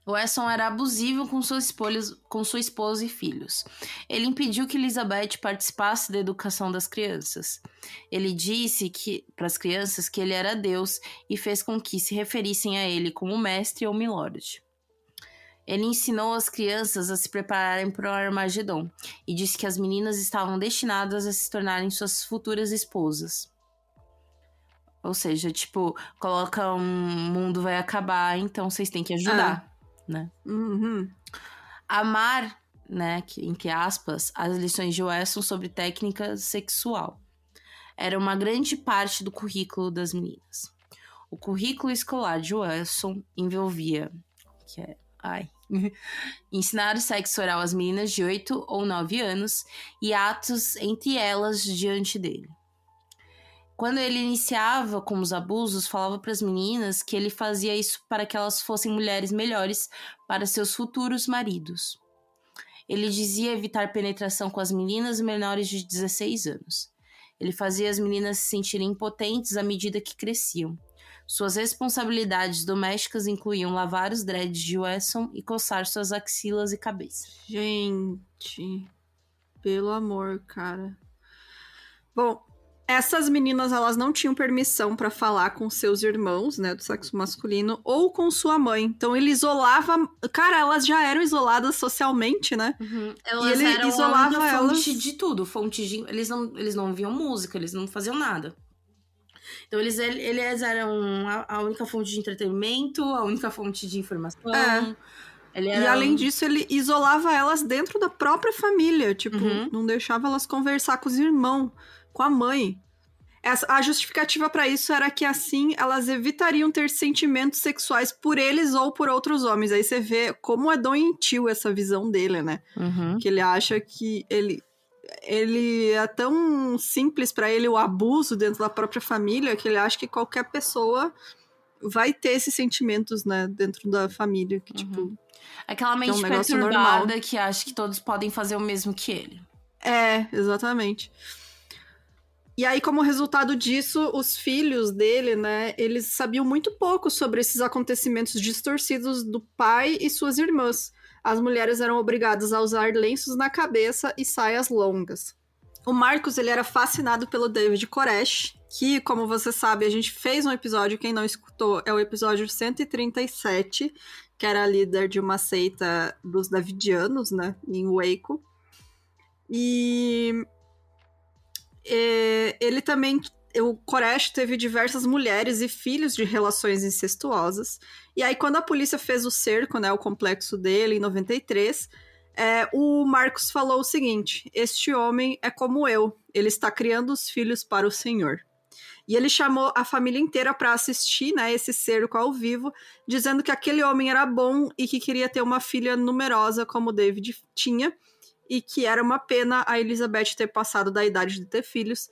O Wesson era abusivo com sua esposa e filhos. Ele impediu que Elizabeth participasse da educação das crianças. Ele disse para as crianças que ele era Deus e fez com que se referissem a ele como mestre ou milord. Ele ensinou as crianças a se prepararem para o Armagedon e disse que as meninas estavam destinadas a se tornarem suas futuras esposas. Ou seja, tipo, coloca um mundo vai acabar, então vocês têm que ajudar. Né? Amar, né, entre aspas, as lições de Wesson sobre técnica sexual. Era uma grande parte do currículo das meninas. O currículo escolar de Wesson envolvia ensinar o sexo oral às meninas de 8 ou 9 anos e atos entre elas diante dele. Quando ele iniciava com os abusos, falava para as meninas que ele fazia isso para que elas fossem mulheres melhores para seus futuros maridos. Ele dizia evitar penetração com as meninas menores de 16 anos. Ele fazia as meninas se sentirem impotentes à medida que cresciam. Suas responsabilidades domésticas incluíam lavar os dreads de Wesson e coçar suas axilas e cabeça. Gente, pelo amor, cara. Bom... Essas meninas, elas não tinham permissão pra falar com seus irmãos, né, do sexo masculino, ou com sua mãe. Então, ele isolava... Cara, elas já eram isoladas socialmente, né? Elas e ele eram isolava a elas... fonte de tudo. Eles não viam música, eles não faziam nada. Então, eles eram a única fonte de entretenimento, a única fonte de informação. E além disso, ele isolava elas dentro da própria família. Tipo, não deixava elas conversar com os irmãos, com a mãe. A justificativa pra isso era que assim elas evitariam ter sentimentos sexuais por eles ou por outros homens. Aí você vê como é doentio essa visão dele, né? Uhum. Que ele acha que ele é tão simples pra ele o abuso dentro da própria família que ele acha que qualquer pessoa vai ter esses sentimentos, né, dentro da família, que tipo... Aquela que é mente um negócio perturbada normal. que acha que todos podem fazer o mesmo que ele. Exatamente. E aí, como resultado disso, os filhos dele, né, eles sabiam muito pouco sobre esses acontecimentos distorcidos do pai e suas irmãs. As mulheres eram obrigadas a usar lenços na cabeça e saias longas. O Marcos, ele era fascinado pelo David Koresh, que, como você sabe, a gente fez um episódio, quem não escutou, é o episódio 137, que era líder de uma seita dos Davidianos, né, em Waco. E ele também, o Koresh teve diversas mulheres e filhos de relações incestuosas. E aí, quando a polícia fez o cerco, né, o complexo dele, em 93, o Marcos falou o seguinte: este homem é como eu, ele está criando os filhos para o Senhor. E ele chamou a família inteira para assistir, né, esse cerco ao vivo, dizendo que aquele homem era bom e que queria ter uma filha numerosa como David tinha, e que era uma pena a Elizabeth ter passado da idade de ter filhos.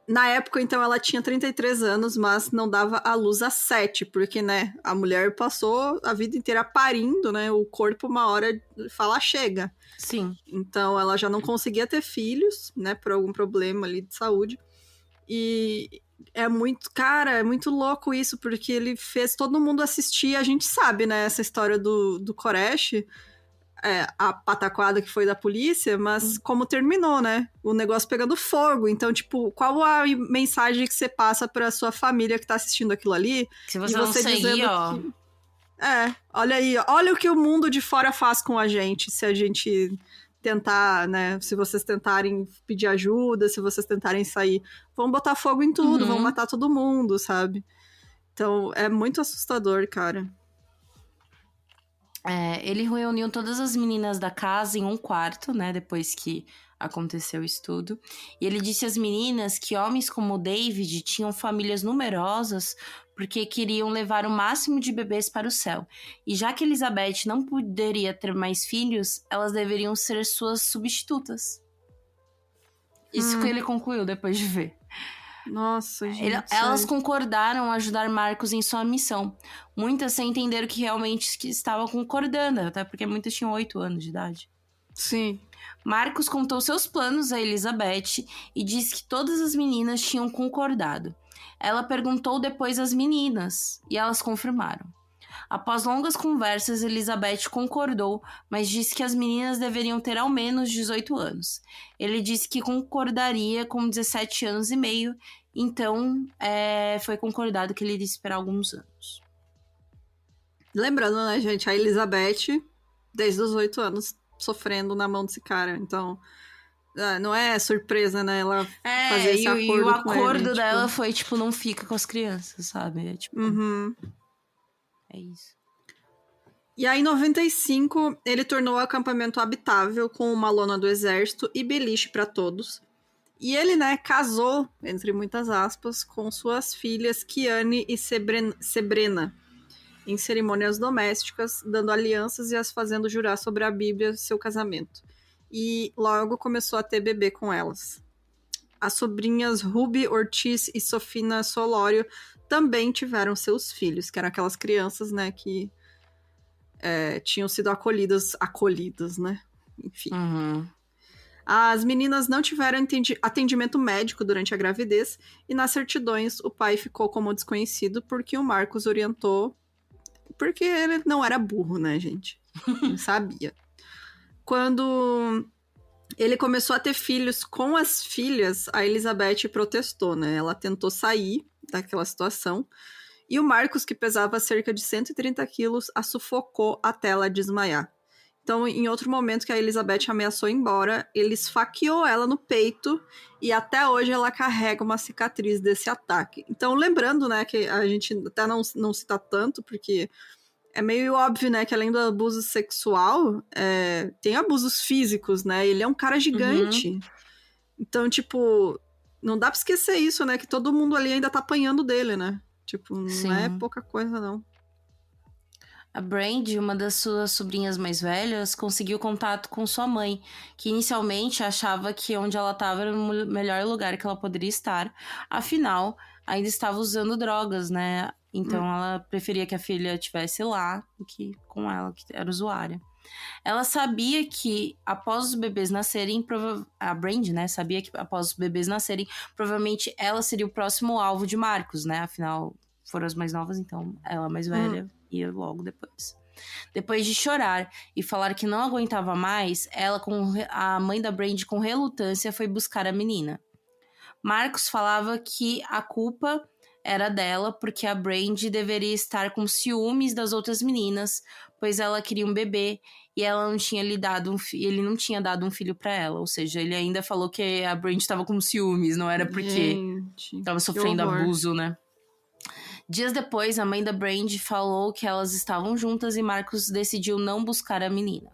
Na época, então, ela tinha 33 anos, mas não dava à luz a 7, porque, né, a mulher passou a vida inteira parindo, né, o corpo uma hora fala chega. Sim. Então, ela já não conseguia ter filhos, né, por algum problema ali de saúde. E é muito louco isso, porque ele fez todo mundo assistir. A gente sabe, né, essa história do Koresh, a pataquada que foi da polícia, mas como terminou, né? O negócio pegando fogo. Então, tipo, qual a mensagem que você passa pra sua família que tá assistindo aquilo ali? Se você não seguir, ó... olha aí, olha o que o mundo de fora faz com a gente, se a gente tentar, né? Se vocês tentarem pedir ajuda, se vocês tentarem sair, vão botar fogo em tudo, vão matar todo mundo, sabe? Então, é muito assustador, cara. Ele reuniu todas as meninas da casa em um quarto, né? Depois que aconteceu isso tudo. E ele disse às meninas que homens como o David tinham famílias numerosas porque queriam levar o máximo de bebês para o céu. E já que Elizabeth não poderia ter mais filhos, elas deveriam ser suas substitutas. Isso que ele concluiu depois de ver. Nossa, gente. Elas concordaram a ajudar Marcos em sua missão. Muitas sem entender que realmente estavam concordando, até porque muitas tinham 8 anos de idade. Sim. Marcos contou seus planos a Elizabeth e disse que todas as meninas tinham concordado. Ela perguntou depois às meninas e elas confirmaram. Após longas conversas, Elizabeth concordou, mas disse que as meninas deveriam ter ao menos 18 anos. Ele disse que concordaria com 17 anos e meio, então foi concordado que ele iria esperar alguns anos. Lembrando, né, gente, a Elizabeth, desde os 8 anos, sofrendo na mão desse cara, então... não é surpresa, né, ela fazer esse acordo com ele. E o acordo dela tipo... foi, tipo, não fica com as crianças, sabe? É isso. E aí, em 95, ele tornou o acampamento habitável com uma lona do exército e beliche para todos. E ele, né, casou, entre muitas aspas, com suas filhas Kiane e Sebrena, em cerimônias domésticas, dando alianças e as fazendo jurar sobre a Bíblia seu casamento. E logo começou a ter bebê com elas. As sobrinhas Ruby Ortiz e Sofina Solório também tiveram seus filhos, que eram aquelas crianças, né, que tinham sido acolhidas, né? Enfim. As meninas não tiveram atendimento médico durante a gravidez e nas certidões o pai ficou como desconhecido porque o Marcos orientou, porque ele não era burro, né, gente? Ele sabia. Quando ele começou a ter filhos com as filhas, a Elizabeth protestou, né? Ela tentou sair daquela situação. E o Marcos, que pesava cerca de 130 quilos, a sufocou até ela desmaiar. Então, em outro momento que a Elizabeth ameaçou ir embora, ele esfaqueou ela no peito e até hoje ela carrega uma cicatriz desse ataque. Então, lembrando, né, que a gente até não cita tanto, porque é meio óbvio, né, que além do abuso sexual, tem abusos físicos, né? Ele é um cara gigante. Então, tipo, não dá pra esquecer isso, né? Que todo mundo ali ainda tá apanhando dele, né? Tipo, não Sim. é pouca coisa, não. A Brandy, uma das suas sobrinhas mais velhas, conseguiu contato com sua mãe, que inicialmente achava que onde ela estava era o melhor lugar que ela poderia estar. Afinal, ainda estava usando drogas, né? Então ela preferia que a filha estivesse lá do que com ela, que era usuária. Ela sabia que após os bebês nascerem, a Brandy, né, sabia que após os bebês nascerem, provavelmente ela seria o próximo alvo de Marcos, né? Afinal, foram as mais novas, então ela mais velha ia logo depois. Depois de chorar e falar que não aguentava mais, ela, a mãe da Brandy, com relutância, foi buscar a menina. Marcos falava que a culpa era dela porque a Brandy deveria estar com ciúmes das outras meninas, pois ela queria um bebê e ela não tinha ele não tinha dado um filho para ela. Ou seja, ele ainda falou que a Brandy estava com ciúmes, não era porque estava sofrendo abuso, né? Dias depois, a mãe da Brandy falou que elas estavam juntas e Marcos decidiu não buscar a menina.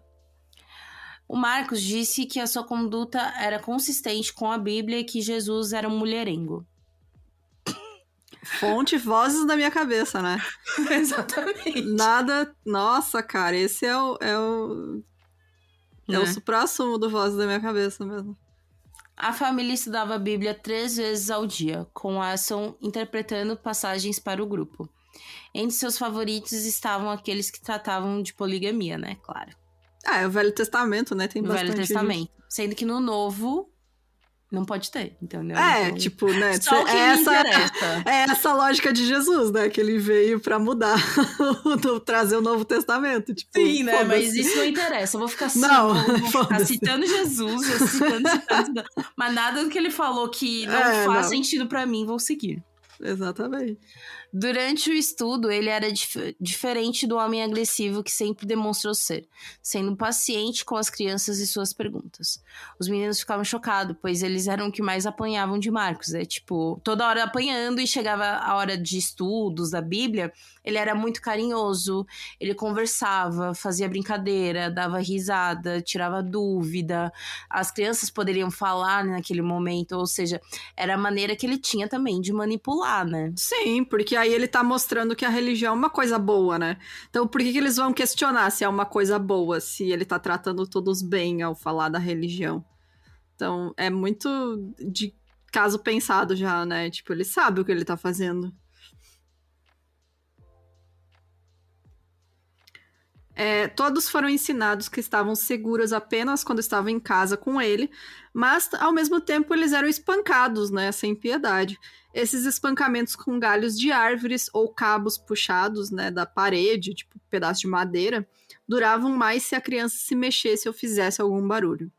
O Marcos disse que a sua conduta era consistente com a Bíblia e que Jesus era um mulherengo. Fonte, vozes da minha cabeça, né? Exatamente. Nada... Nossa, cara, esse é o suprassumo do vozes da minha cabeça mesmo. A família estudava a Bíblia 3 vezes ao dia, com Wesson interpretando passagens para o grupo. Entre seus favoritos estavam aqueles que tratavam de poligamia, né? Claro. É o Velho Testamento, né? Tem bastante Velho Testamento. disso. Sendo que no Novo não pode ter, entendeu? Então, tipo, né? Só o que me interessa. É essa lógica de Jesus, né? Que ele veio pra mudar, trazer o Novo Testamento. Tipo, sim, né? Mas isso não interessa. Eu vou ficar vou ficar citando Jesus, citando. Mas nada do que ele falou que não faz sentido pra mim, vou seguir. Exatamente. Durante o estudo, ele era diferente do homem agressivo que sempre demonstrou ser, sendo paciente com as crianças e suas perguntas. Os meninos ficavam chocados, pois eles eram o que mais apanhavam de Marcos. Tipo, toda hora apanhando, e chegava a hora de estudos da Bíblia, ele era muito carinhoso, ele conversava, fazia brincadeira, dava risada, tirava dúvida. As crianças poderiam falar naquele momento, ou seja, era a maneira que ele tinha também de manipular, né? Sim, porque aí ele tá mostrando que a religião é uma coisa boa, né? Então por que eles vão questionar se é uma coisa boa, se ele tá tratando todos bem ao falar da religião? Então é muito de caso pensado já, né? Tipo, ele sabe o que ele tá fazendo. Todos foram ensinados que estavam seguros apenas quando estavam em casa com ele, mas ao mesmo tempo eles eram espancados, né, sem piedade. Esses espancamentos com galhos de árvores ou cabos puxados, né, da parede, tipo pedaço de madeira, duravam mais se a criança se mexesse ou fizesse algum barulho.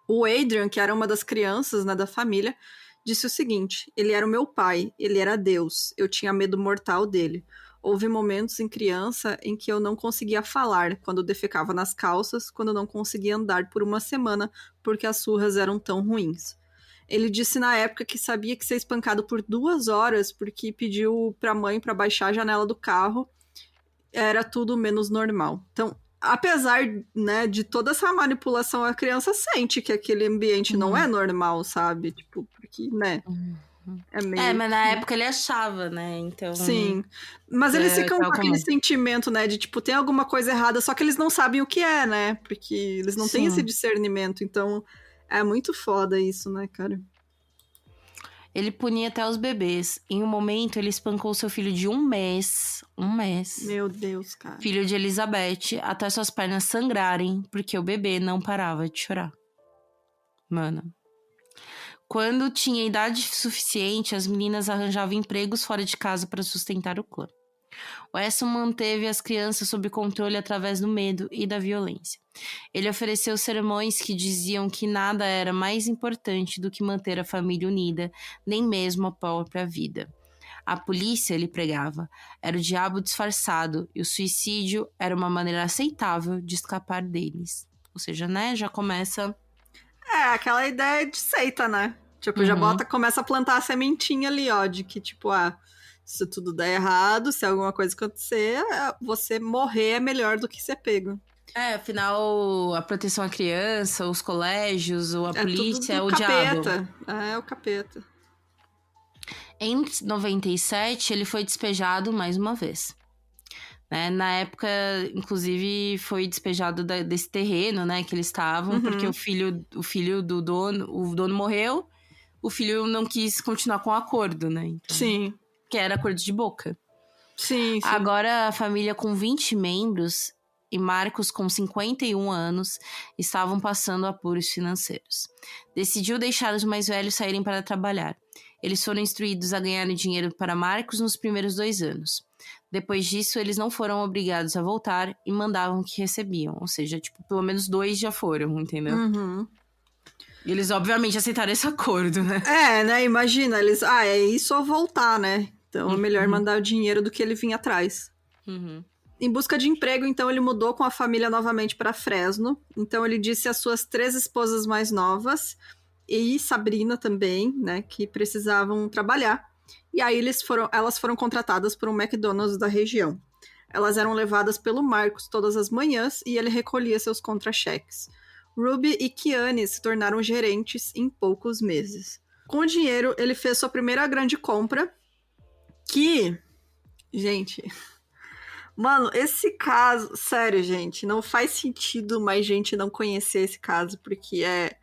O Adrian, que era uma das crianças, né, da família, disse o seguinte: ele era o meu pai, ele era Deus, eu tinha medo mortal dele. Houve momentos em criança em que eu não conseguia falar, quando defecava nas calças, quando não conseguia andar por uma semana, porque as surras eram tão ruins. Ele disse na época que sabia que ser espancado por 2 horas, porque pediu pra mãe pra baixar a janela do carro, era tudo menos normal. Então, apesar, né, de toda essa manipulação, a criança sente que aquele ambiente não é normal, sabe? Tipo, porque, né... mas na época ele achava, né? Então. Sim. Mas eles ficam com aquele sentimento, né? De tipo, tem alguma coisa errada, só que eles não sabem o que é, né? Porque eles não têm esse discernimento. Então, é muito foda isso, né, cara? Ele punia até os bebês. Em um momento, ele espancou seu filho de 1 mês. 1 mês. Meu Deus, cara. Filho de Elizabeth, até suas pernas sangrarem, porque o bebê não parava de chorar. Mano. Quando tinha idade suficiente, as meninas arranjavam empregos fora de casa para sustentar o clã. Wesson manteve as crianças sob controle através do medo e da violência. Ele ofereceu sermões que diziam que nada era mais importante do que manter a família unida, nem mesmo a própria vida. A polícia, ele pregava, era o diabo disfarçado e o suicídio era uma maneira aceitável de escapar deles. Ou seja, né, já começa... aquela ideia de seita, né? Tipo, já começa a plantar a sementinha ali, ó, de que, tipo, se tudo der errado, se alguma coisa acontecer, você morrer é melhor do que ser pego. Afinal, a proteção à criança, os colégios, a polícia, é o diabo. É o capeta. Em 97, ele foi despejado mais uma vez. Né? Na época, inclusive, foi despejado desse terreno, né, que eles estavam, porque o filho do dono, o dono morreu, o filho não quis continuar com o acordo, né? Então, sim. Que era acordo de boca. Sim. Agora, a família com 20 membros e Marcos com 51 anos estavam passando apuros financeiros. Decidiu deixar os mais velhos saírem para trabalhar. Eles foram instruídos a ganhar dinheiro para Marcos nos primeiros 2 anos. Depois disso, eles não foram obrigados a voltar e mandavam o que recebiam. Ou seja, tipo, pelo menos 2 já foram, entendeu? E eles, obviamente, aceitaram esse acordo, né? Né? Imagina, eles... é isso ou voltar, né? Então, é melhor mandar o dinheiro do que ele vir atrás. Em busca de emprego, então, ele mudou com a família novamente para Fresno. Então, ele disse às suas 3 esposas mais novas, e Sabrina também, né, que precisavam trabalhar. E aí elas foram contratadas por um McDonald's da região. Elas eram levadas pelo Marcos todas as manhãs e ele recolhia seus contra-cheques. Ruby e Kiane se tornaram gerentes em poucos meses. Com o dinheiro, ele fez sua primeira grande compra, que... Gente... Mano, esse caso... Sério, gente, não faz sentido mais gente não conhecer esse caso, porque é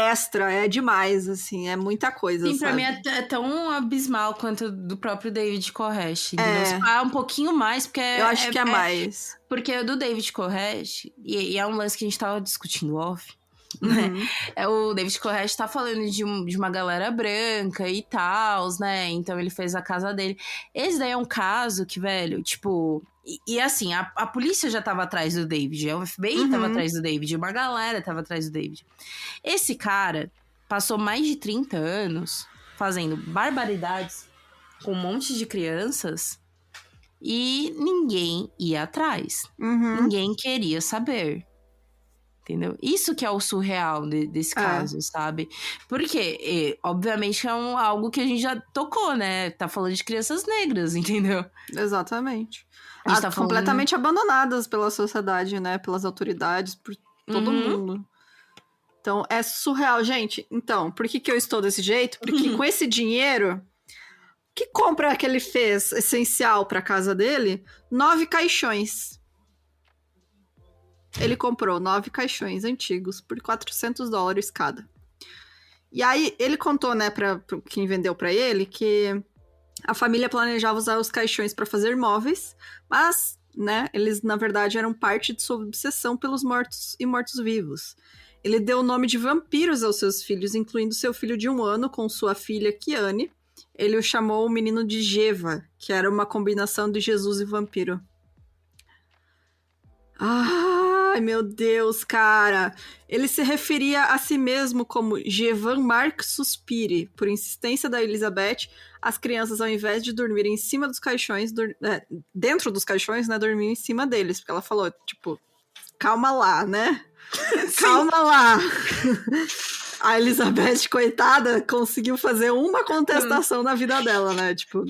extra, é demais, assim, é muita coisa, Sim, sabe? pra mim é tão abismal quanto do próprio David Koresh. Um pouquinho mais, porque... Eu acho que é mais. Porque o do David Koresh, e é um lance que a gente tava discutindo off, né? O David Koresh tá falando de uma galera branca e tal, né? Então ele fez a casa dele. Esse daí é um caso que, velho, tipo... E assim, a polícia já tava atrás do David, o FBI tava atrás do David, uma galera tava atrás do David. Esse cara passou mais de 30 anos fazendo barbaridades com um monte de crianças e ninguém ia atrás. Ninguém queria saber. Entendeu? Isso que é o surreal desse caso, sabe? Porque, obviamente, é algo que a gente já tocou, né? Tá falando de crianças negras, entendeu? Exatamente. A gente tá completamente abandonadas pela sociedade, né? Pelas autoridades, por todo mundo. Então, é surreal. Gente, então, por que eu estou desse jeito? Porque com esse dinheiro, que compra que ele fez essencial pra casa dele? 9 caixões. Ele comprou 9 caixões antigos por $400 cada. E aí, ele contou, né, pra quem vendeu pra ele, que a família planejava usar os caixões para fazer móveis, mas, né, eles, na verdade, eram parte de sua obsessão pelos mortos e mortos-vivos. Ele deu o nome de vampiros aos seus filhos, incluindo seu filho de 1 ano com sua filha Kiane. Ele o chamou o menino de Geva, que era uma combinação de Jesus e vampiro. Ai, meu Deus, cara. Ele se referia a si mesmo como Jevan Marc Suspire. Por insistência da Elizabeth, as crianças, ao invés de dormir em cima dos caixões, dentro dos caixões, né, dormiam em cima deles. Porque ela falou, tipo, calma lá, né? Calma lá. A Elizabeth, coitada, conseguiu fazer uma contestação na vida dela, né? Tipo,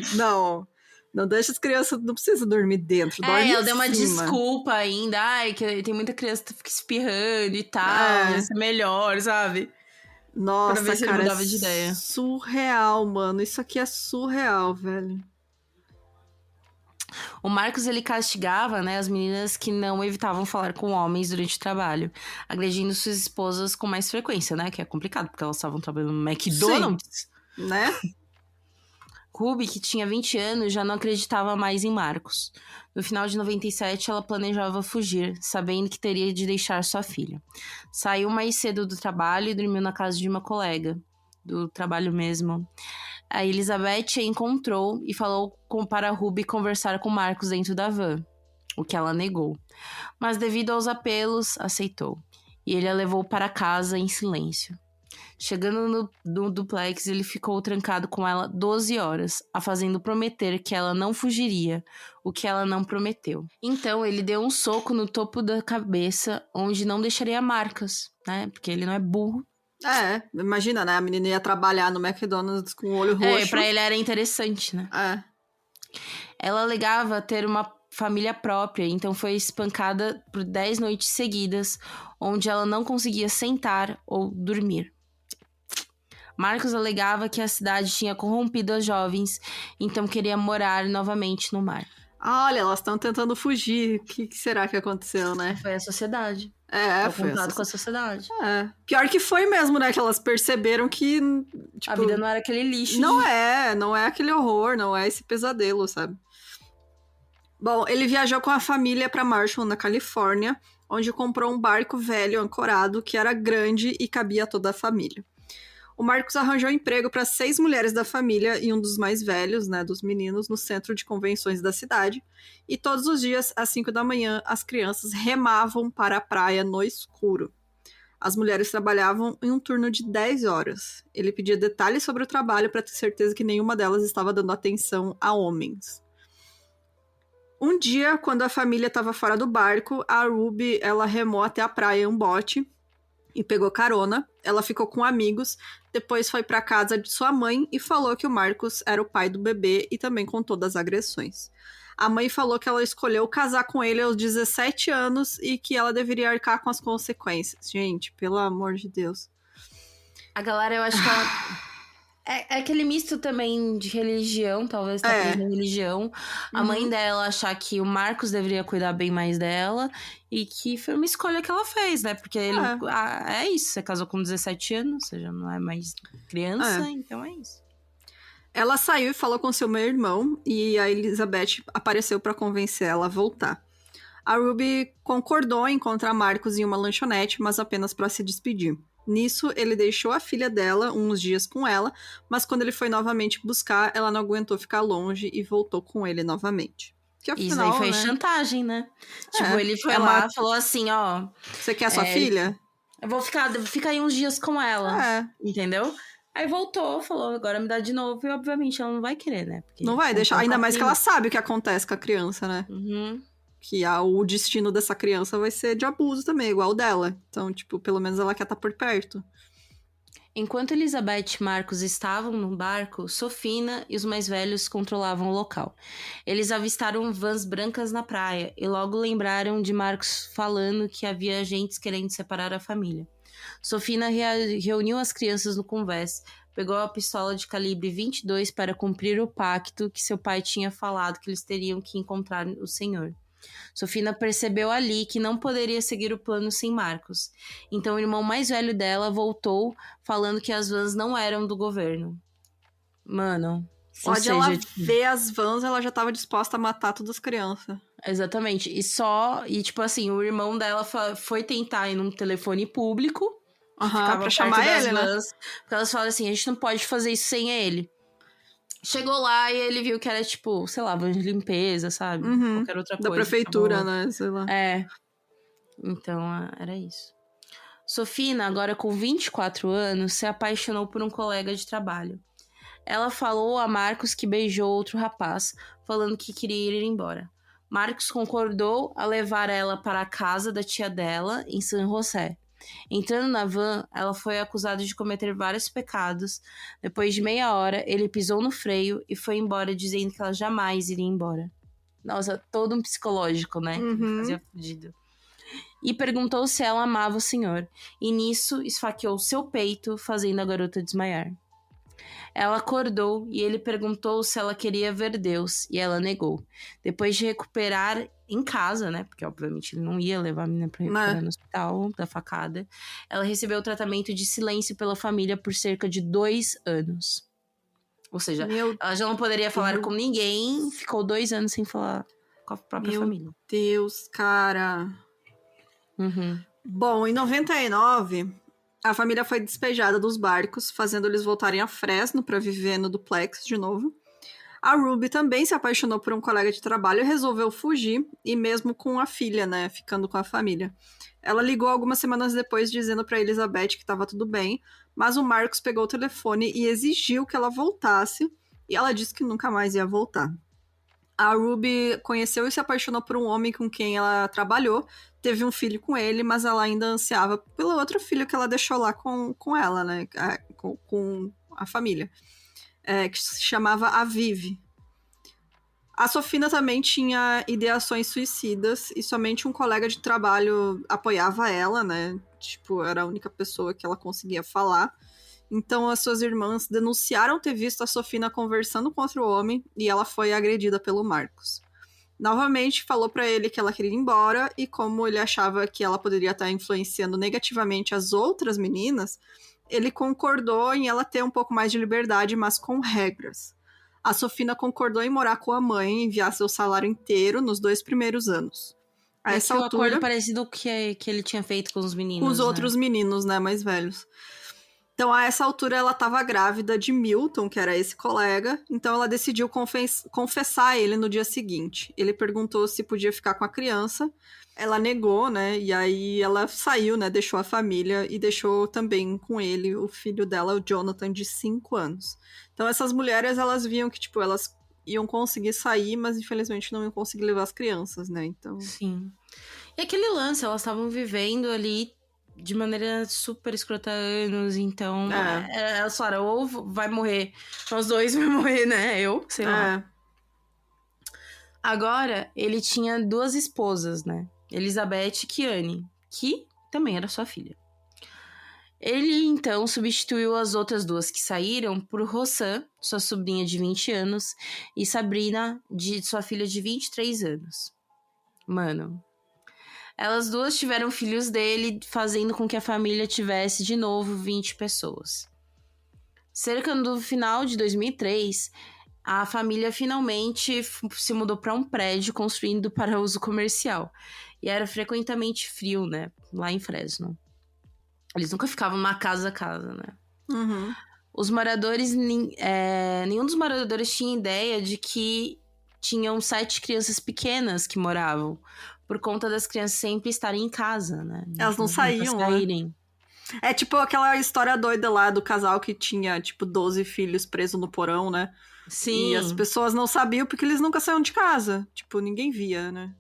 não deixa as crianças, não precisa dormir dentro, dorme ela deu uma cima. desculpa ainda, que tem muita criança que fica espirrando e tal, isso é melhor, sabe? Nossa, pra ver se cara, ele mudava de ideia. Surreal, mano, isso aqui é surreal, velho. O Marcos, ele castigava, né, as meninas que não evitavam falar com homens durante o trabalho, agredindo suas esposas com mais frequência, né, que é complicado, porque elas estavam trabalhando no McDonald's. Sim, né? Ruby, que tinha 20 anos, já não acreditava mais em Marcos. No final de 97, ela planejava fugir, sabendo que teria de deixar sua filha. Saiu mais cedo do trabalho e dormiu na casa de uma colega, do trabalho mesmo. A Elizabeth a encontrou e falou para Ruby conversar com Marcos dentro da van, o que ela negou. Mas devido aos apelos, aceitou. E ele a levou para casa em silêncio. Chegando no duplex, ele ficou trancado com ela 12 horas, a fazendo prometer que ela não fugiria, o que ela não prometeu. Então, ele deu um soco no topo da cabeça, onde não deixaria marcas, né? Porque ele não é burro. Imagina, né? A menina ia trabalhar no McDonald's com o olho roxo. Pra ele era interessante, né? Ela alegava ter uma família própria, então foi espancada por 10 noites seguidas, onde ela não conseguia sentar ou dormir. Marcos alegava que a cidade tinha corrompido as jovens, então queria morar novamente no mar. Olha, elas estão tentando fugir. O que será que aconteceu, né? Foi a sociedade. É, É o foi contato com a sociedade. É. Pior que foi mesmo, né? Que elas perceberam que, tipo, A vida não era aquele lixo. não é aquele horror, não é esse pesadelo, sabe? Bom, ele viajou com a família para Marshall, na Califórnia, onde comprou um barco velho ancorado que era grande e cabia a toda a família. O Marcos arranjou emprego para 6 mulheres da família e um dos mais velhos, né, dos meninos, no centro de convenções da cidade. E todos os dias, às 5 da manhã, as crianças remavam para a praia no escuro. As mulheres trabalhavam em um turno de 10 horas. Ele pedia detalhes sobre o trabalho para ter certeza que nenhuma delas estava dando atenção a homens. Um dia, quando a família estava fora do barco, a Ruby ela remou até a praia em um bote e pegou carona. Ela ficou com amigos, depois foi para casa de sua mãe e falou que o Marcos era o pai do bebê e também contou das agressões. A mãe falou que ela escolheu casar com ele aos 17 anos e que ela deveria arcar com as consequências. Gente, pelo amor de Deus. A galera, eu acho que ela... É aquele misto também de religião, talvez tá presa em religião. A mãe dela achar que o Marcos deveria cuidar bem mais dela e que foi uma escolha que ela fez, né? Porque ele é isso, você casou com 17 anos, você já não é mais criança, então é isso. Ela saiu e falou com seu meio-irmão e a Elizabeth apareceu para convencer ela a voltar. A Ruby concordou em encontrar Marcos em uma lanchonete, mas apenas para se despedir. Nisso, ele deixou a filha dela uns dias com ela, mas quando ele foi novamente buscar, ela não aguentou ficar longe e voltou com ele novamente. Que, afinal, isso aí foi né? chantagem, né? Tipo, ele foi lá e falou assim, ó... Você quer sua filha? Eu vou ficar aí uns dias com ela, entendeu? Aí voltou, falou, agora me dá de novo. E obviamente ela não vai querer, né? Porque não vai deixar, ainda mais que ela sabe o que acontece com a criança, né? Que o destino dessa criança vai ser de abuso também, igual o dela. Então, tipo, pelo menos ela quer estar por perto. Enquanto Elizabeth e Marcos estavam no barco, Sofina e os mais velhos controlavam o local. Eles avistaram vans brancas na praia e logo lembraram de Marcos falando que havia agentes querendo separar a família. Sofina reuniu as crianças no convés, pegou a pistola de calibre 22 para cumprir o pacto que seu pai tinha falado que eles teriam que encontrar o Senhor. Sofina percebeu ali que não poderia seguir o plano sem Marcos. Então o irmão mais velho dela voltou falando que as vans não eram do governo. Mano... Só de ela ver as vans, ela já tava disposta a matar todas as crianças. Exatamente. E tipo assim, o irmão dela foi tentar ir num telefone público. Ficava pra chamar ele, vans, né? Porque elas falaram assim, a gente não pode fazer isso sem ele. Chegou lá e ele viu que era, tipo, sei lá, van de limpeza, sabe? Qualquer outra coisa. Da prefeitura, né? Sei lá. Então, era isso. Sofina, agora com 24 anos, se apaixonou por um colega de trabalho. Ela falou a Marcos que beijou outro rapaz, falando que queria ir embora. Marcos concordou a levar ela para a casa da tia dela, em San José. Entrando na van, ela foi acusada de cometer vários pecados. Depois de meia hora, ele pisou no freio e foi embora, dizendo que ela jamais iria embora. Nossa, todo um psicológico, né? Que fazia fudido. E perguntou se ela amava o senhor. E nisso, esfaqueou seu peito, fazendo a garota desmaiar. Ela acordou e ele perguntou se ela queria ver Deus, e ela negou. Depois de recuperar em casa, né, porque obviamente ele não ia levar a menina pra recuperar no hospital da facada, ela recebeu tratamento de silêncio pela família por cerca de 2 anos. Ou seja, ela já não poderia falar com ninguém, ficou 2 anos sem falar com a própria família. Meu Deus, cara. Bom, em 99... a família foi despejada dos barcos, fazendo eles voltarem a Fresno para viver no duplex de novo. A Ruby também se apaixonou por um colega de trabalho e resolveu fugir, e mesmo com a filha, né, ficando com a família. Ela ligou algumas semanas depois dizendo para Elizabeth que estava tudo bem, mas o Marcos pegou o telefone e exigiu que ela voltasse, e ela disse que nunca mais ia voltar. A Ruby conheceu e se apaixonou por um homem com quem ela trabalhou, teve um filho com ele, mas ela ainda ansiava pelo outro filho que ela deixou lá com ela, né? Com a família. Que se chamava Aviv. A Sofina também tinha ideações suicidas e somente um colega de trabalho apoiava ela, né? Tipo, era a única pessoa que ela conseguia falar. Então, as suas irmãs denunciaram ter visto a Sofina conversando com outro homem e ela foi agredida pelo Marcos. Novamente, falou pra ele que ela queria ir embora e como ele achava que ela poderia estar influenciando negativamente as outras meninas, ele concordou em ela ter um pouco mais de liberdade, mas com regras. A Sofina concordou em morar com a mãe e enviar seu salário inteiro nos 2 primeiros anos. A essa o altura, acordo parecido que ele tinha feito com os meninos, com os né? outros meninos, né, mais velhos. Então, a essa altura, ela estava grávida de Milton, que era esse colega. Então, ela decidiu confessar ele no dia seguinte. Ele perguntou se podia ficar com a criança. Ela negou, né? E aí, ela saiu, né? Deixou a família e deixou também com ele o filho dela, o Jonathan, de 5 anos. Então, essas mulheres, elas viam que, tipo, elas iam conseguir sair, mas infelizmente não iam conseguir levar as crianças, né? Então... Sim. E aquele lance, elas estavam vivendo ali de maneira super escrota há anos, então elas falaram, ou vai morrer, nós dois vai morrer, né? Eu, sei lá. Agora, ele tinha 2 esposas, né? Elizabeth e Kiane, que também era sua filha. Ele, então, substituiu as outras 2 que saíram por Roxanne, sua sobrinha de 20 anos, e Sabrina, sua filha de 23 anos. Mano... Elas 2 tiveram filhos dele, fazendo com que a família tivesse de novo 20 pessoas. Cerca do final de 2003, a família finalmente se mudou para um prédio construído para uso comercial. E era frequentemente frio, né? Lá em Fresno. Eles nunca ficavam numa casa a casa, né? Uhum. Os moradores... nenhum dos moradores tinha ideia de que tinham 7 crianças pequenas que moravam. Por conta das crianças sempre estarem em casa, né? Elas não saíam, né? É tipo aquela história doida lá do casal que tinha, tipo, 12 filhos presos no porão, né? Sim. E as pessoas não sabiam porque eles nunca saíam de casa. Tipo, ninguém via, né?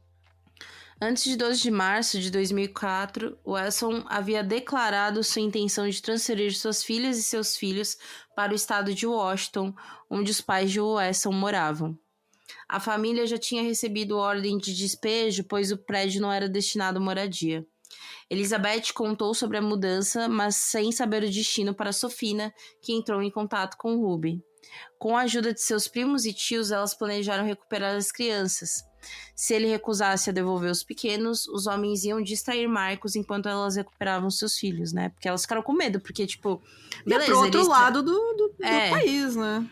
Antes de 12 de março de 2004, Wesson havia declarado sua intenção de transferir suas filhas e seus filhos para o estado de Washington, onde os pais de Wesson moravam. A família já tinha recebido ordem de despejo, pois o prédio não era destinado à moradia. Elizabeth contou sobre a mudança, mas sem saber o destino para Sofina, que entrou em contato com Ruby. Com a ajuda de seus primos e tios, elas planejaram recuperar as crianças. Se ele recusasse a devolver os pequenos, os homens iam distrair Marcos enquanto elas recuperavam seus filhos, né? Porque elas ficaram com medo, porque, tipo... Beleza, pro outro lado do país, né?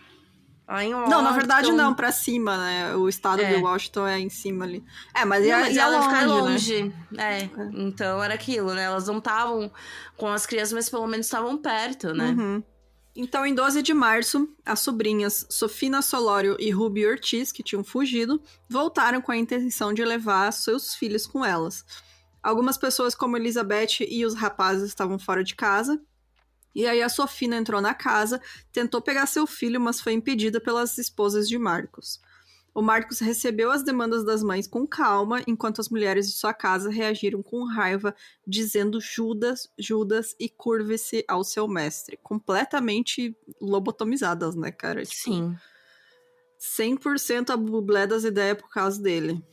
Não, na verdade não, pra cima, né? O estado de Washington é em cima ali. Mas ela ficar longe. Né? Então era aquilo, né? Elas não estavam com as crianças, mas pelo menos estavam perto, né? Uhum. Então, em 12 de março, as sobrinhas Sofina Solório e Ruby Ortiz, que tinham fugido, voltaram com a intenção de levar seus filhos com elas. Algumas pessoas, como Elizabeth e os rapazes, estavam fora de casa. E aí a Sofina entrou na casa, tentou pegar seu filho, mas foi impedida pelas esposas de Marcos. O Marcos recebeu as demandas das mães com calma, enquanto as mulheres de sua casa reagiram com raiva, dizendo Judas, Judas e curve-se ao seu mestre. Completamente lobotomizadas, né, cara? Sim. 100% a bublé das ideias por causa dele.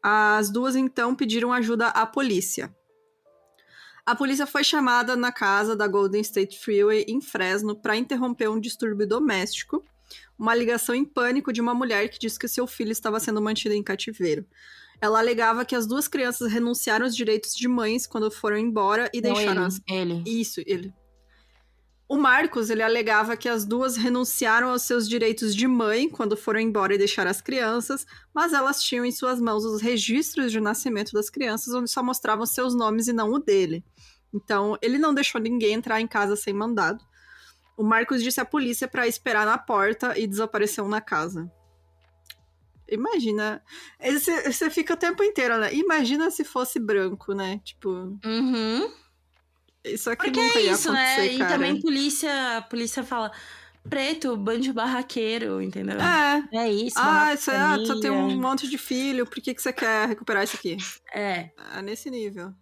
As 2, então, pediram ajuda à polícia. A polícia foi chamada na casa da Golden State Freeway, em Fresno, para interromper um distúrbio doméstico, uma ligação em pânico de uma mulher que disse que seu filho estava sendo mantido em cativeiro. Ela alegava que as 2 crianças renunciaram aos direitos de mães quando foram embora e deixaram... Ele. Isso, ele. O Marcos, ele alegava que as 2 renunciaram aos seus direitos de mãe quando foram embora e deixaram as crianças, mas elas tinham em suas mãos os registros de nascimento das crianças, onde só mostravam seus nomes e não o dele. Então, ele não deixou ninguém entrar em casa sem mandado. O Marcos disse à polícia para esperar na porta e desapareceu na casa. Imagina. Você fica o tempo inteiro, né? Imagina se fosse branco, né? Tipo... Uhum. Isso aqui porque nunca é ia isso, acontecer, né? cara. E também a polícia fala... Preto, bando de barraqueiro, entendeu? É isso. Você tem um monte de filho, por que você quer recuperar isso aqui? É nesse nível.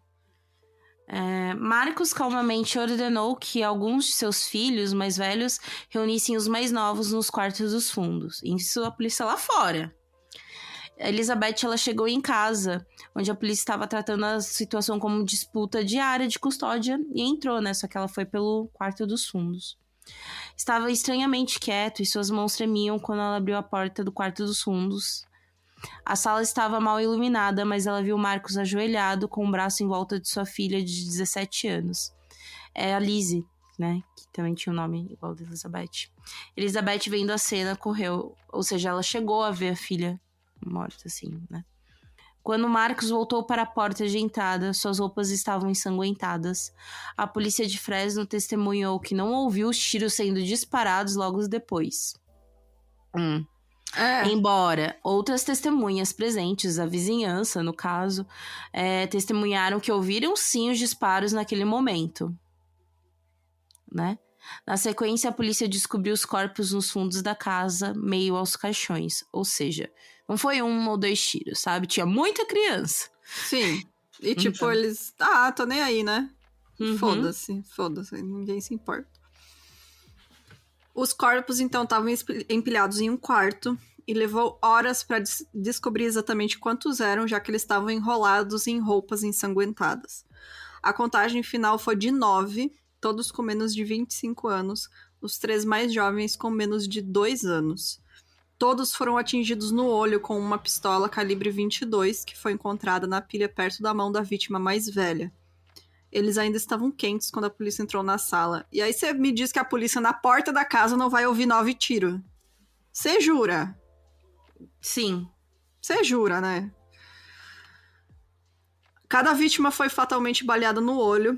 Marcos calmamente ordenou que alguns de seus filhos mais velhos reunissem os mais novos nos quartos dos fundos. Isso a polícia lá fora. A Elizabeth, ela chegou em casa, onde a polícia estava tratando a situação como disputa diária de custódia e entrou, né? Só que ela foi pelo quarto dos fundos. Estava estranhamente quieto e suas mãos tremiam quando ela abriu a porta do quarto dos fundos. A sala estava mal iluminada, mas ela viu Marcos ajoelhado com o braço em volta de sua filha de 17 anos. É a Lizzie, né? Que também tinha um nome igual da Elizabeth. Elizabeth, vendo a cena, correu. Ou seja, ela chegou a ver a filha morta, assim, né? Quando Marcos voltou para a porta de entrada, suas roupas estavam ensanguentadas. A polícia de Fresno testemunhou que não ouviu os tiros sendo disparados logo depois. Embora outras testemunhas presentes, a vizinhança, no caso, testemunharam que ouviram sim os disparos naquele momento. Né? Na sequência, a polícia descobriu os corpos nos fundos da casa, meio aos caixões. Ou seja, não foi 1 ou 2 tiros, sabe? Tinha muita criança. Sim. E tipo, Então. eles... tô nem aí, né? Foda-se, ninguém se importa. Os corpos, então, estavam empilhados em um quarto e levou horas para descobrir exatamente quantos eram, já que eles estavam enrolados em roupas ensanguentadas. A contagem final foi de 9, todos com menos de 25 anos, os 3 mais jovens com menos de 2 anos. Todos foram atingidos no olho com uma pistola calibre 22, que foi encontrada na pilha perto da mão da vítima mais velha. Eles ainda estavam quentes quando a polícia entrou na sala. E aí você me diz que a polícia na porta da casa não vai ouvir 9 tiros. Você jura? Sim. Você jura, né? Cada vítima foi fatalmente baleada no olho.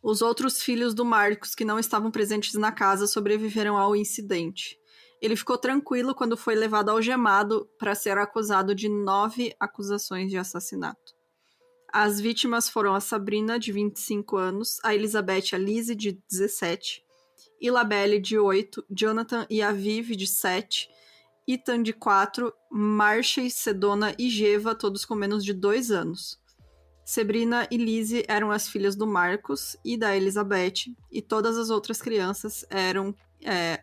Os outros filhos do Marcos, que não estavam presentes na casa, sobreviveram ao incidente. Ele ficou tranquilo quando foi levado algemado para ser acusado de 9 acusações de assassinato. As vítimas foram a Sabrina, de 25 anos, a Elizabeth, a Lizzie, de 17, Ilabelle, de 8, Jonathan e Aviv, de 7, Ethan, de 4, Marshall, Sedona e Geva, todos com menos de 2 anos. Sabrina e Lizzie eram as filhas do Marcos e da Elizabeth, e todas as outras crianças eram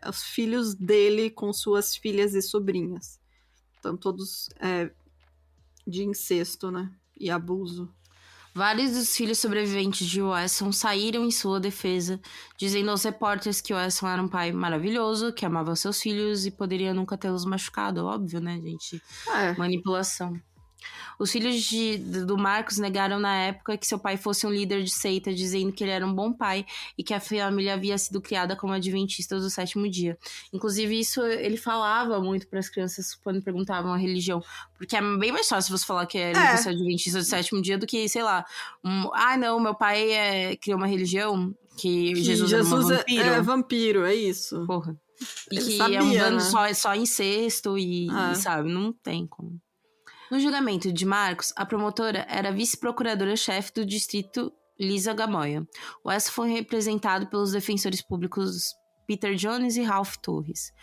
os filhos dele com suas filhas e sobrinhas. Então, todos de incesto, né? E abuso. Vários dos filhos sobreviventes de Wesson saíram em sua defesa, dizendo aos repórteres que Wesson era um pai maravilhoso, que amava seus filhos e poderia nunca tê-los machucado. Óbvio, né, gente? Manipulação. Os filhos do Marcos negaram na época que seu pai fosse um líder de seita, dizendo que ele era um bom pai e que a família havia sido criada como adventista do 7º dia. Inclusive, isso ele falava muito para as crianças quando perguntavam a religião. Porque é bem mais fácil você falar que ele fosse adventista do 7º dia do que, sei lá, não, meu pai criou uma religião que Jesus era um vampiro. É vampiro, é isso. Porra. E ele que sabia, é um bando né? só incesto e, sabe, não tem como. No julgamento de Marcos, a promotora era a vice-procuradora-chefe do distrito Lisa Gamoya. Wesson foi representado pelos defensores públicos Peter Jones e Ralph Torres.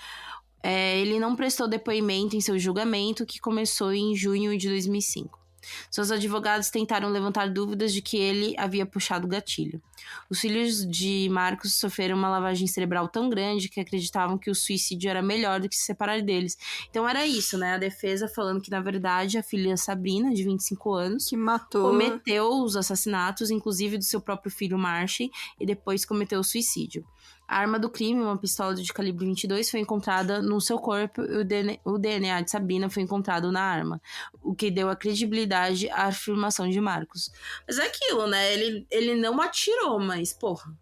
Ele não prestou depoimento em seu julgamento, que começou em junho de 2005. Seus advogados tentaram levantar dúvidas de que ele havia puxado o gatilho. Os filhos de Marcos sofreram uma lavagem cerebral tão grande que acreditavam que o suicídio era melhor do que se separar deles. Então era isso, né? A defesa falando que, na verdade, a filha Sabrina, de 25 anos, que matou, cometeu os assassinatos, inclusive do seu próprio filho Marshall, e depois cometeu o suicídio. A arma do crime, uma pistola de calibre 22, foi encontrada no seu corpo e o DNA de Sabrina foi encontrado na arma, o que deu a credibilidade à afirmação de Marcos. Mas é aquilo, né? Ele não atirou, mas, porra,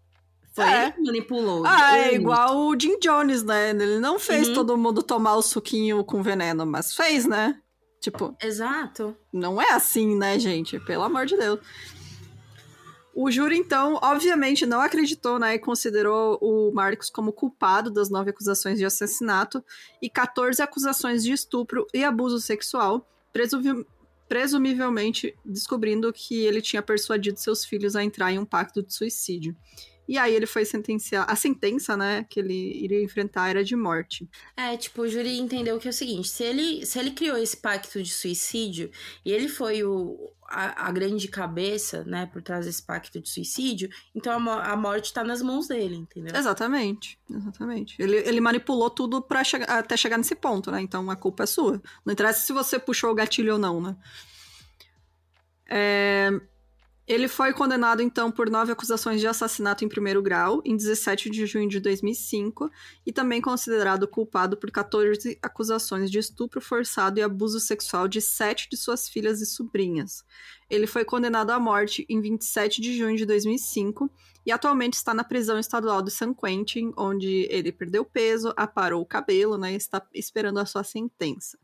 foi ele que manipulou. É igual o Jim Jones, né? Ele não fez todo mundo tomar o suquinho com veneno, mas fez, né? Tipo... Exato. Não é assim, né, gente? Pelo amor de Deus. O júri, então, obviamente não acreditou, né, e considerou o Marcos como culpado das 9 acusações de assassinato e 14 acusações de estupro e abuso sexual, presumivelmente descobrindo que ele tinha persuadido seus filhos a entrar em um pacto de suicídio. E aí ele foi sentenciado. A sentença, né, que ele iria enfrentar era de morte. Tipo, o júri entendeu que é o seguinte, se ele criou esse pacto de suicídio, e ele foi a grande cabeça, né, por trás desse pacto de suicídio, então a morte tá nas mãos dele, entendeu? Exatamente. Ele manipulou tudo até chegar nesse ponto, né? Então a culpa é sua. Não interessa se você puxou o gatilho ou não, né? Ele foi condenado, então, por 9 acusações de assassinato em primeiro grau, em 17 de junho de 2005, e também considerado culpado por 14 acusações de estupro forçado e abuso sexual de 7 de suas filhas e sobrinhas. Ele foi condenado à morte em 27 de junho de 2005 e atualmente está na prisão estadual de San Quentin, onde ele perdeu peso, aparou o cabelo, né, e está esperando a sua sentença.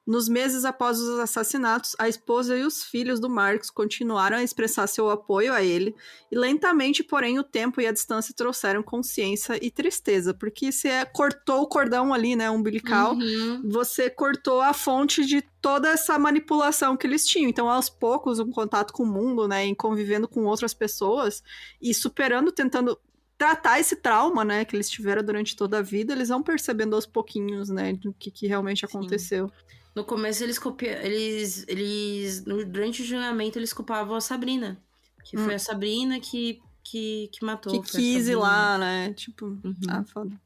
Nos meses após os assassinatos, a esposa e os filhos do Marcos continuaram a expressar seu apoio a ele, e lentamente, porém, o tempo e a distância trouxeram consciência e tristeza, porque você cortou o cordão ali, né, umbilical, você cortou a fonte de toda essa manipulação que eles tinham. Então, aos poucos, um contato com o mundo, né, e convivendo com outras pessoas, e superando, tentando tratar esse trauma, né, que eles tiveram durante toda a vida, eles vão percebendo aos pouquinhos, né, do que realmente aconteceu. No começo, durante o julgamento, eles culpavam a Sabrina. Que foi a Sabrina que matou. Que quis ir lá, né? Tipo, foda.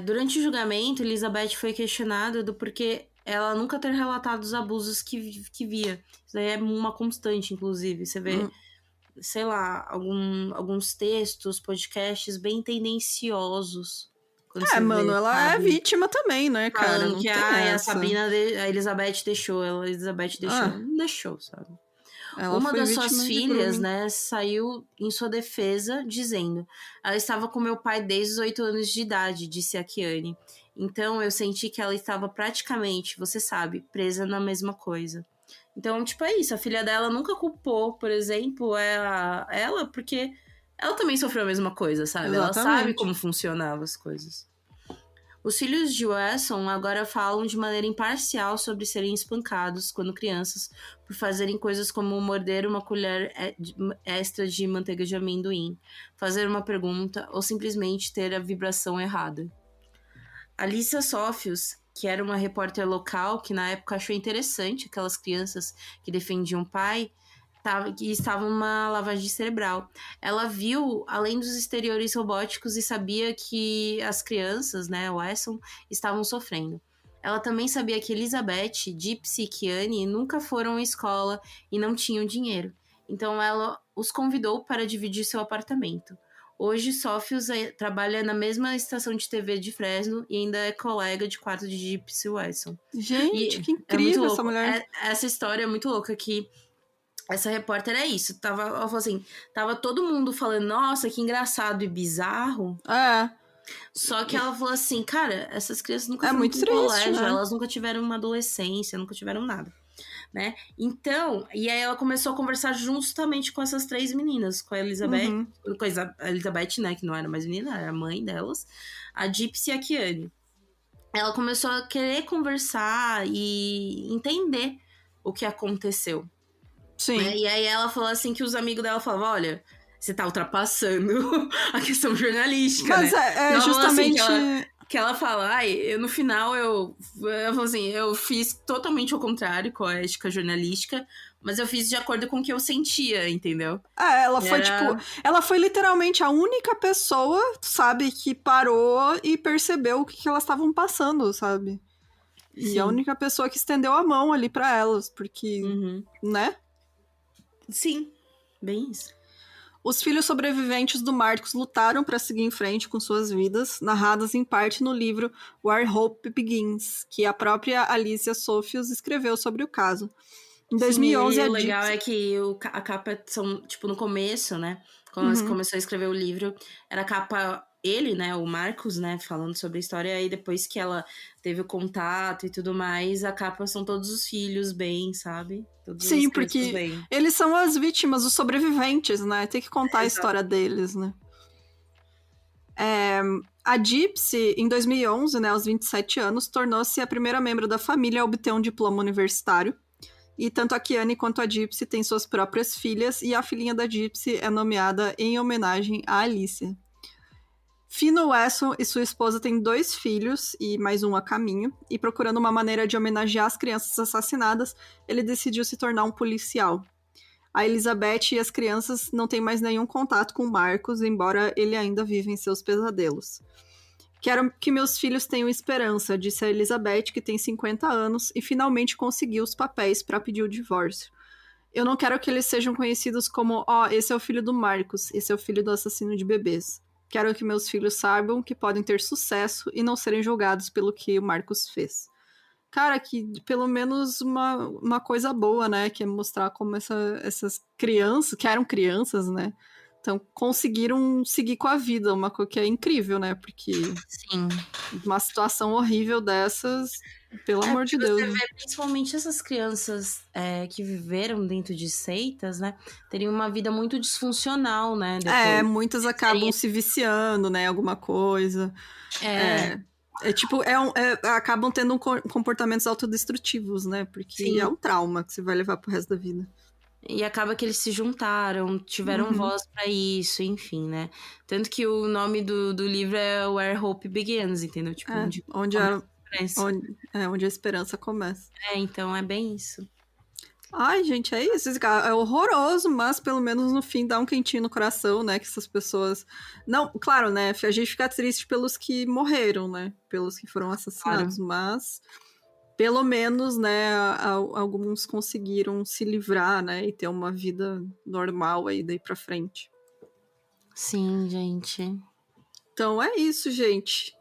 Durante o julgamento, Elizabeth foi questionada do porquê ela nunca ter relatado os abusos que via. Isso daí é uma constante, inclusive. Você vê, sei lá, alguns textos, podcasts bem tendenciosos. Mano, ela é vítima também, né, cara? Falando não que tem a essa. Sabrina, a Elizabeth deixou, não deixou, sabe? Ela Uma foi das vítima suas de filhas, grooming. né, saiu em sua defesa dizendo: ela estava com meu pai desde os 8 anos de idade, disse a Kiane. Então eu senti que ela estava praticamente, você sabe, presa na mesma coisa. Então, tipo, é isso. A filha dela nunca culpou, por exemplo, ela porque ela também sofreu a mesma coisa, sabe? Exatamente. Ela sabe como funcionavam as coisas. Os filhos de Wesson agora falam de maneira imparcial sobre serem espancados quando crianças por fazerem coisas como morder uma colher extra de manteiga de amendoim, fazer uma pergunta ou simplesmente ter a vibração errada. Alicia Sófios, que era uma repórter local que na época achou interessante aquelas crianças que defendiam o pai, que estavam numa lavagem cerebral. Ela viu, além dos exteriores robóticos, e sabia que as crianças, né, Wesson, estavam sofrendo. Ela também sabia que Elizabeth, Gypsy e Kiane nunca foram à escola e não tinham dinheiro. Então ela os convidou para dividir seu apartamento. Hoje, Sófios trabalha na mesma estação de TV de Fresno e ainda é colega de quarto de Gypsy Wesson. Gente, que incrível essa mulher. Essa história é muito louca, que essa repórter é isso. Ela falou assim, tava todo mundo falando, nossa, que engraçado e bizarro. Só que ela falou assim, cara, essas crianças nunca foram pro colégio, né? Elas nunca tiveram uma adolescência, nunca tiveram nada, né? Então, e aí ela começou a conversar justamente com essas 3 meninas, com a Elizabeth, com a Elizabeth, né, que não era mais menina, era a mãe delas, a Gypsy e a Kiane. Ela começou a querer conversar e entender o que aconteceu. Sim. Né? E aí ela falou assim que os amigos dela falavam, olha, você tá ultrapassando a questão jornalística, mas né? é justamente... Assim, que ela fala, no final eu fiz totalmente ao contrário com a ética jornalística, mas eu fiz de acordo com o que eu sentia, entendeu? Ela foi literalmente a única pessoa, sabe, que parou e percebeu o que elas estavam passando, sabe? E a única pessoa que estendeu a mão ali pra elas, porque, né? Sim, bem isso. Os filhos sobreviventes do Marcos lutaram para seguir em frente com suas vidas, narradas em parte no livro Where Hope Begins, que a própria Alicia Sófios escreveu sobre o caso. Em 2011, o legal é que a capa são, tipo, no começo, né? Quando ela começou a escrever o livro, era a capa, ele, né, o Marcos, né, falando sobre a história, aí depois que ela teve o contato e tudo mais, a capa são todos os filhos bem, sabe? Sim, porque eles são as vítimas, os sobreviventes, né? Tem que contar a história deles, né? A Gypsy, em 2011, né, aos 27 anos, tornou-se a primeira membro da família a obter um diploma universitário. E tanto a Kiane quanto a Gypsy têm suas próprias filhas, e a filhinha da Gypsy é nomeada em homenagem a Alicia. Fino Wesson e sua esposa têm 2 filhos, e mais um a caminho, e procurando uma maneira de homenagear as crianças assassinadas, ele decidiu se tornar um policial. A Elizabeth e as crianças não têm mais nenhum contato com Marcus, embora ele ainda viva em seus pesadelos. Quero que meus filhos tenham esperança, disse a Elizabeth, que tem 50 anos, e finalmente conseguiu os papéis para pedir o divórcio. Eu não quero que eles sejam conhecidos como, esse é o filho do Marcus, esse é o filho do assassino de bebês. Quero que meus filhos saibam que podem ter sucesso e não serem julgados pelo que o Marcus fez. Cara, que pelo menos uma coisa boa, né? Que é mostrar como essas crianças, que eram crianças, né? Então, conseguiram seguir com a vida, uma coisa que é incrível, né? Porque Sim. uma situação horrível dessas, pelo amor de Deus. Você vê principalmente essas crianças que viveram dentro de seitas, né? Teriam uma vida muito disfuncional, né? Depois. Muitas acabam se viciando, né? Alguma coisa. Acabam tendo comportamentos autodestrutivos, né? Porque Sim. é um trauma que você vai levar pro resto da vida. E acaba que eles se juntaram, tiveram voz pra isso, enfim, né? Tanto que o nome do livro é Where Hope Begins, entendeu? Tipo, onde a esperança começa. Então é bem isso. Ai, gente, é isso. É horroroso, mas pelo menos no fim dá um quentinho no coração, né? Que essas pessoas... Não, claro, né? A gente fica triste pelos que morreram, né? Pelos que foram assassinados, mas... Pelo menos, né, alguns conseguiram se livrar, né, e ter uma vida normal aí daí pra frente. Sim, gente. Então é isso, gente.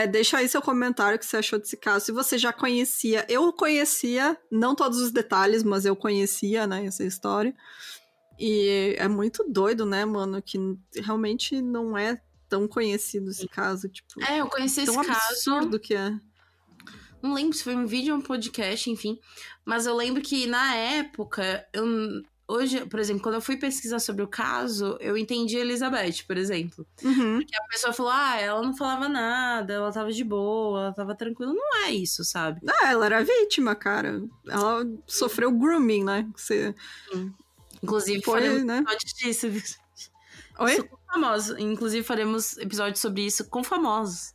Deixa aí seu comentário o que você achou desse caso. Se você já conhecia, eu conhecia, não todos os detalhes, mas eu conhecia, né, essa história. E é muito doido, né, mano, que realmente não é tão conhecido esse caso, tipo... eu conheci esse tão caso. Absurdo que é. Não lembro se foi um vídeo ou um podcast, enfim. Mas eu lembro que na época, hoje, por exemplo, quando eu fui pesquisar sobre o caso, eu entendi a Elizabeth, por exemplo. Porque a pessoa falou, ela não falava nada, ela tava de boa, ela tava tranquila. Não é isso, sabe? Ela era vítima, cara. Ela sofreu grooming, né? Inclusive, faremos episódios disso. Oi? Famoso. Inclusive, faremos episódios sobre isso com famosos.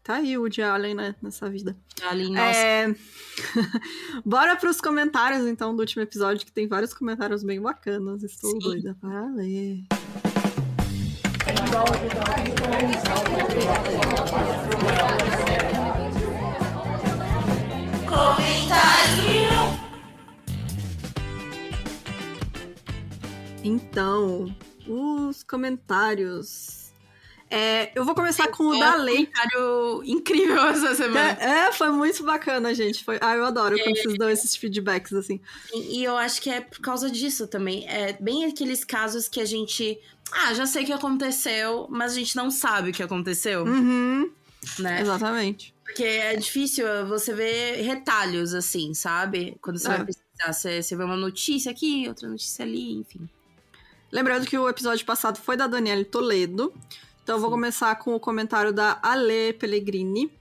Tá aí o Woody Allen, né, nessa vida. Allen, nossa. Bora pros comentários, então, do último episódio, que tem vários comentários bem bacanas. Estou doida para ler. Então... os comentários. Eu vou começar com o da Lei. Um comentário incrível essa semana. Foi muito bacana, gente. Eu adoro quando vocês dão esses feedbacks, assim. E eu acho que é por causa disso também. É bem aqueles casos que a gente... já sei o que aconteceu, mas a gente não sabe o que aconteceu. Né? Exatamente. Porque é difícil você ver retalhos, assim, sabe? Quando você vai pesquisar, você vê uma notícia aqui, outra notícia ali, enfim. Lembrando que o episódio passado foi da Daniele Toledo. Então eu vou começar com o comentário da Ale Pellegrini.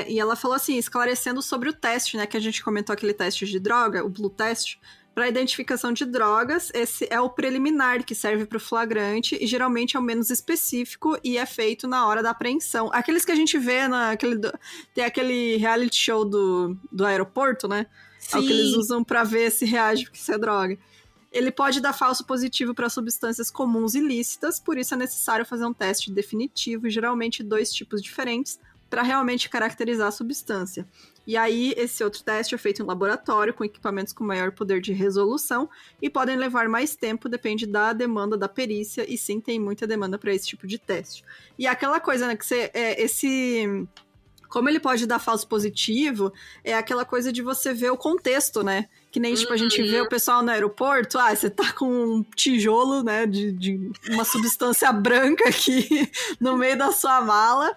E ela falou assim, esclarecendo sobre o teste, né? Que a gente comentou aquele teste de droga, o Blue Test. Para identificação de drogas, esse é o preliminar que serve para o flagrante e geralmente é o menos específico e é feito na hora da apreensão. Aqueles que a gente vê tem aquele reality show do aeroporto, né? Sim. É o que eles usam para ver se reage porque isso é droga. Ele pode dar falso positivo para substâncias comuns ilícitas, por isso é necessário fazer um teste definitivo, e geralmente 2 tipos diferentes, para realmente caracterizar a substância. E aí, esse outro teste é feito em laboratório, com equipamentos com maior poder de resolução, e podem levar mais tempo, depende da demanda da perícia, e sim, tem muita demanda para esse tipo de teste. E aquela coisa, né, que como ele pode dar falso positivo, é aquela coisa de você ver o contexto, né? Que nem, tipo, a gente vê o pessoal no aeroporto, você tá com um tijolo, né, de uma substância branca aqui no meio da sua mala.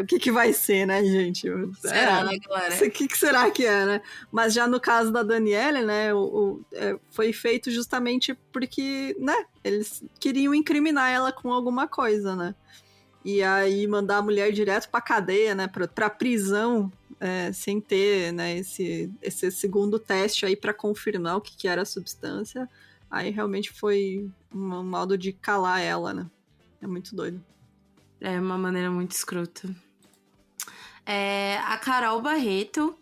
O que vai ser, né, gente? Será, né, galera? O que será que é, né? Mas já no caso da Daniele, né, foi feito justamente porque, né, eles queriam incriminar ela com alguma coisa, né? E aí mandar a mulher direto pra cadeia, né, pra prisão, sem ter, né, esse segundo teste aí para confirmar o que era a substância, aí realmente foi um modo de calar ela, né? É muito doido. É uma maneira muito escrota. A Carol Barreto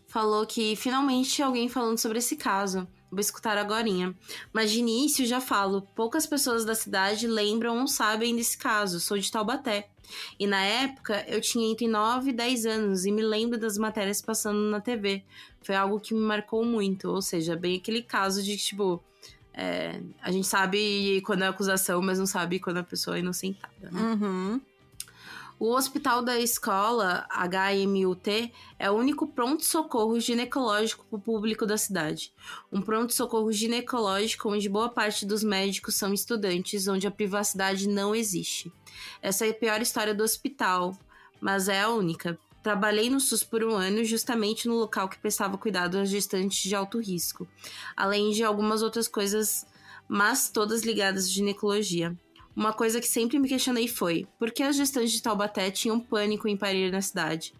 falou que finalmente alguém falando sobre esse caso. Vou escutar agorinha. Mas de início já falo, poucas pessoas da cidade lembram ou sabem desse caso. Sou de Taubaté. E na época eu tinha entre 9 e 10 anos e me lembro das matérias passando na TV. Foi algo que me marcou muito. Ou seja, bem aquele caso de tipo... a gente sabe quando é acusação, mas não sabe quando a pessoa é inocentada, né? Uhum. O hospital da escola, HMUT, é o único pronto-socorro ginecológico para o público da cidade. Um pronto-socorro ginecológico onde boa parte dos médicos são estudantes, onde a privacidade não existe. Essa é a pior história do hospital, mas é a única. Trabalhei no SUS por um ano, justamente no local que prestava cuidado às gestantes de alto risco, além de algumas outras coisas, mas todas ligadas à ginecologia. Uma coisa que sempre me questionei foi, por que as gestantes de Taubaté tinham pânico em parir na cidade?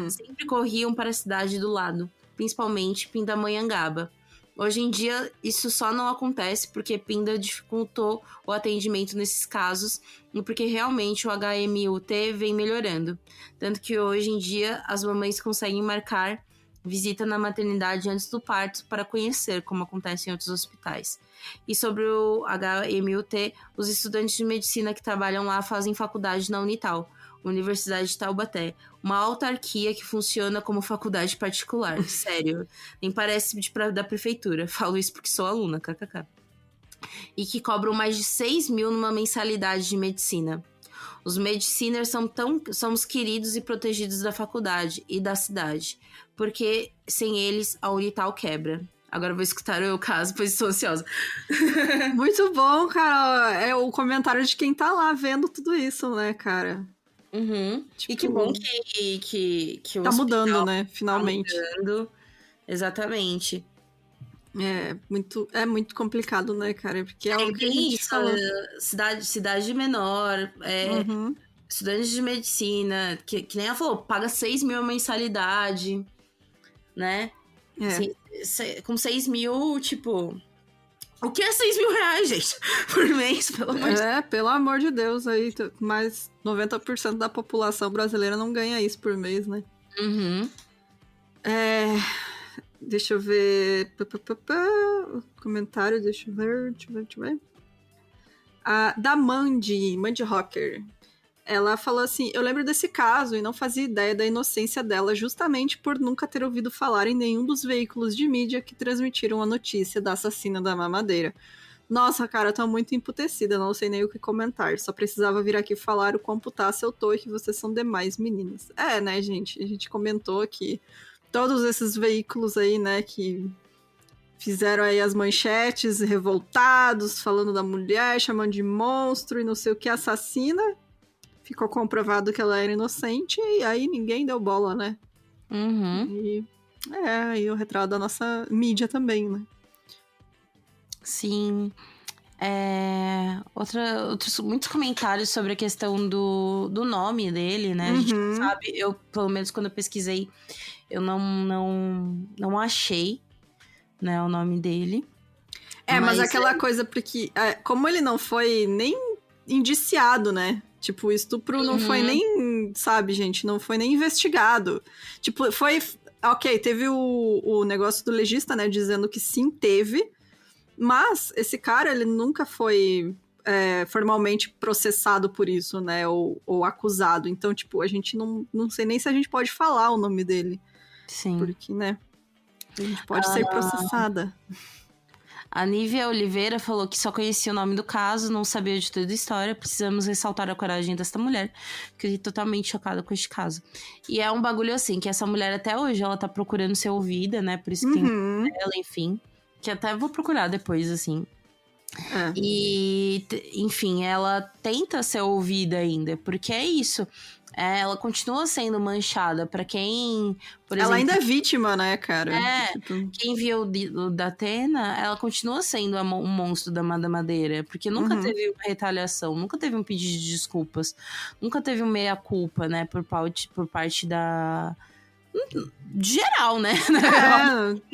Sempre corriam para a cidade do lado, principalmente Pindamonhangaba. Hoje em dia, isso só não acontece porque Pinda dificultou o atendimento nesses casos e porque realmente o HMUT vem melhorando. Tanto que hoje em dia, as mamães conseguem marcar visita na maternidade antes do parto para conhecer como acontece em outros hospitais. E sobre o HMUT, os estudantes de medicina que trabalham lá fazem faculdade na Unital, Universidade de Taubaté, uma autarquia que funciona como faculdade particular. Sério, nem parece da prefeitura. Falo isso porque sou aluna, kkk. E que cobram mais de 6 mil numa mensalidade de medicina. Os mediciners somos queridos e protegidos da faculdade e da cidade, porque sem eles a Unital quebra. Agora eu vou escutar o caso, pois estou ansiosa. Muito bom, cara. É o comentário de quem tá lá vendo tudo isso, né, cara? Uhum. Tipo, E que bom que o tá mudando, hospital né? Finalmente. tá mudando. Exatamente. É muito complicado, né, cara? Porque é o que a gente isso, falou. cidade menor, estudantes de medicina, que nem ela falou, paga 6 mil a mensalidade, né? Com 6 mil, tipo... O que é 6 mil reais, gente? Por mês, pelo amor de Deus. Pelo amor de Deus, aí mais 90% da população brasileira não ganha isso por mês, né? Uhum. Deixa eu ver. Comentário, deixa eu ver. Da Mandy Rocker. Ela falou assim: eu lembro desse caso e não fazia ideia da inocência dela, justamente por nunca ter ouvido falar em nenhum dos veículos de mídia que transmitiram a notícia da assassina da mamadeira. Nossa, cara, eu tô muito emputecida, não sei nem o que comentar. Só precisava vir aqui falar o quão putaça eu tô e que vocês são demais meninas. Né, gente? A gente comentou que todos esses veículos aí, né, que fizeram aí as manchetes revoltados, falando da mulher, chamando de monstro e não sei o que, assassina. Ficou comprovado que ela era inocente e aí ninguém deu bola, né? Uhum. E o retrato da nossa mídia também, né? Sim. Outros muitos comentários sobre a questão do nome dele, né? A gente não sabe, eu, pelo menos quando eu pesquisei, eu não achei, né, o nome dele. Mas aquela coisa, porque como ele não foi nem indiciado, né? Tipo, o estupro não foi nem, sabe, gente, não foi nem investigado. Tipo, foi... Ok, teve o negócio do legista, né, dizendo que sim, teve, mas esse cara, ele nunca foi formalmente processado por isso, né, ou acusado. Então, tipo, a gente não sei nem se a gente pode falar o nome dele. Sim. Porque, né, a gente pode ser processada. A Nívia Oliveira falou que só conhecia o nome do caso, não sabia de toda a história. Precisamos ressaltar a coragem dessa mulher. Fiquei totalmente chocada com este caso. E é um bagulho assim, que essa mulher até hoje, ela tá procurando ser ouvida, né? Por isso que tem ela, enfim. Que até vou procurar depois, assim. E, enfim, ela tenta ser ouvida ainda. Porque é isso. Ela continua sendo manchada. Pra quem, por exemplo... Ela ainda é vítima, né, cara? Quem viu o da Atena, ela continua sendo um monstro da Madeira. Porque nunca teve retaliação, nunca teve um pedido de desculpas, nunca teve um meia-culpa, né, por parte geral, né?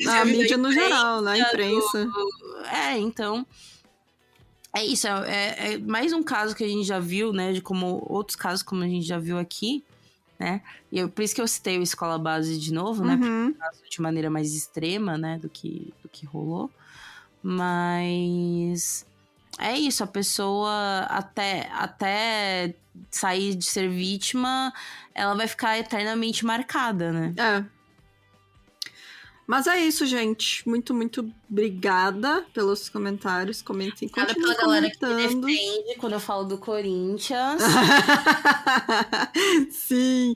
A mídia no geral, na imprensa. Então... É isso, é mais um caso que a gente já viu, né? De como outros casos como a gente já viu aqui, né? E por isso que eu citei o Escola Base de novo, né? Porque é um caso de maneira mais extrema, né? Do que rolou. Mas é isso, a pessoa até sair de ser vítima, ela vai ficar eternamente marcada, né? Mas é isso, gente. Muito, muito obrigada pelos comentários. Comentem, continuem pela galera que comentando. me defende quando eu falo do Corinthians. Sim.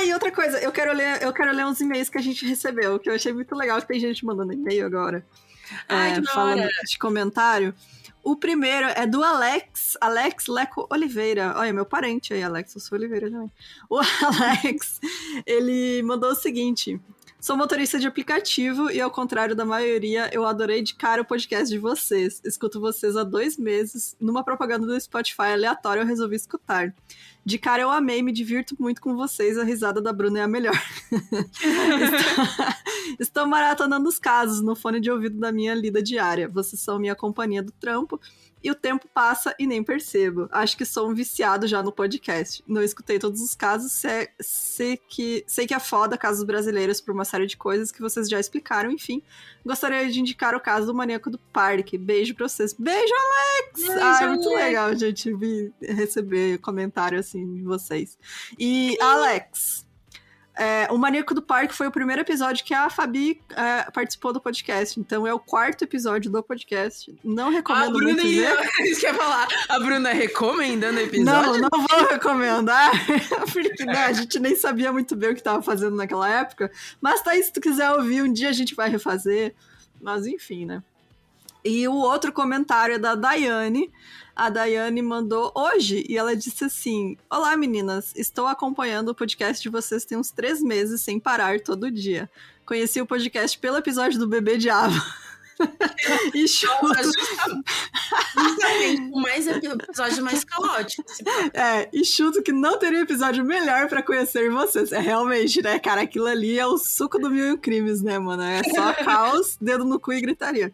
E outra coisa, eu quero ler uns e-mails que a gente recebeu, que eu achei muito legal, que tem gente mandando e-mail agora. Falando de comentário. O primeiro é do Alex Leco Oliveira. Olha, meu parente aí, Alex, eu sou Oliveira também. O Alex, ele mandou o seguinte: sou motorista de aplicativo e, ao contrário da maioria, eu adorei de cara o podcast de vocês. Escuto vocês há 2 meses. Numa propaganda do Spotify aleatória, eu resolvi escutar. De cara eu amei, me divirto muito com vocês. A risada da Bruna é a melhor. Estou maratonando os casos no fone de ouvido da minha lida diária. Vocês são minha companhia do trampo. E o tempo passa e nem percebo. Acho que sou um viciado já no podcast. Não escutei todos os casos, sei que é foda casos brasileiros por uma série de coisas que vocês já explicaram, enfim. Gostaria de indicar o caso do Maníaco do Parque. Beijo pra vocês. Beijo, Alex! Beijo, é muito legal, gente, receber comentário assim de vocês. E, Alex... o Maníaco do Parque foi o primeiro episódio que a Fabi participou do podcast. Então é o 4º episódio do podcast. Não recomendo muito ver. Isso que eu ia falar. A Bruna recomendando o episódio? Não vou recomendar. Porque a gente nem sabia muito bem o que estava fazendo naquela época. Mas tá aí, se tu quiser ouvir, um dia a gente vai refazer. Mas enfim, né? E o outro comentário é da Daiane. A Daiane mandou hoje e ela disse assim: olá meninas, estou acompanhando o podcast de vocês tem uns 3 meses sem parar todo dia. Conheci o podcast pelo episódio do Bebê Diabo. E chuto... Justamente, o episódio mais caótico. E chuto que não teria episódio melhor pra conhecer vocês. Realmente, né, cara, aquilo ali é o suco do Mil e um Crimes, né, mano? É só caos, dedo no cu e gritaria.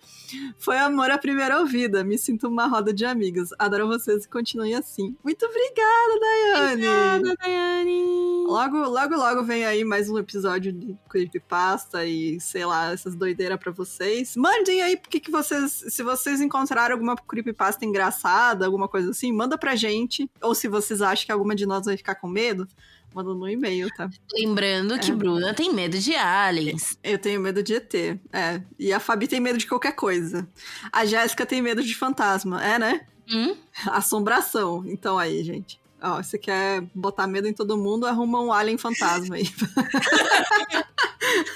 Foi amor à primeira ouvida. Me sinto uma roda de amigas. Adoro vocês e continuem assim. Muito obrigada, Daiane! Obrigada, Daiane! Logo vem aí mais um episódio de Creepypasta e, sei lá, essas doideiras pra vocês. Mandem aí porque vocês, se vocês encontraram alguma Creepypasta engraçada, alguma coisa assim, manda pra gente. Ou se vocês acham que alguma de nós vai ficar com medo, manda no e-mail, tá? Lembrando que Bruna tem medo de aliens. Eu tenho medo de ET, E a Fabi tem medo de qualquer coisa. A Jéssica tem medo de fantasma, né? Assombração. Então aí, gente. Ó, você quer botar medo em todo mundo, arruma um alien fantasma aí.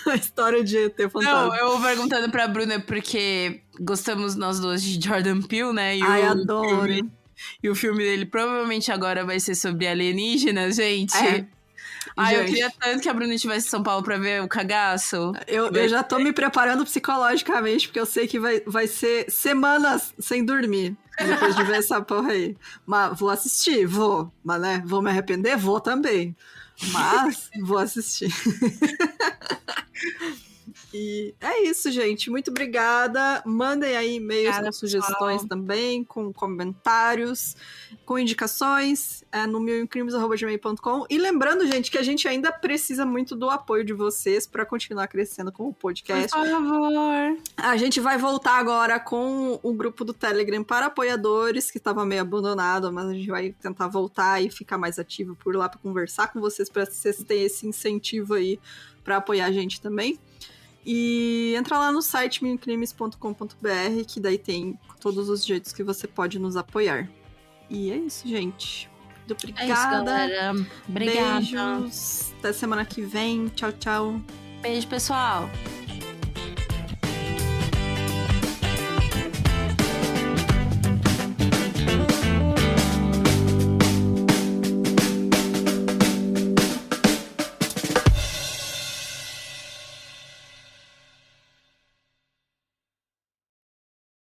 A história de ET fantasma. Não, eu vou perguntando pra Bruna porque gostamos nós duas de Jordan Peele, né? Adoro. E o filme dele provavelmente agora vai ser sobre alienígenas, gente. Eu queria tanto que a Bruna estivesse em São Paulo pra ver o cagaço. Eu já tô me preparando psicologicamente, porque eu sei que vai ser semanas sem dormir. Depois de ver essa porra aí. Mas vou assistir, vou. Mas, né, vou me arrepender? Vou também. Mas vou assistir. E é isso, gente. Muito obrigada. Mandem aí e-mails com sugestões também, com comentários, com indicações no mileumcrimes@gmail.com. E lembrando, gente, que a gente ainda precisa muito do apoio de vocês para continuar crescendo com o podcast. Por favor. A gente vai voltar agora com o grupo do Telegram para apoiadores, que estava meio abandonado, mas a gente vai tentar voltar e ficar mais ativo por lá para conversar com vocês, para vocês terem esse incentivo aí para apoiar a gente também. E entra lá no site mileumcrimes.com.br, que daí tem todos os jeitos que você pode nos apoiar. E é isso, gente. Muito obrigada. É isso, galera. Obrigada. Beijos. Até semana que vem. Tchau, tchau. Beijo, pessoal.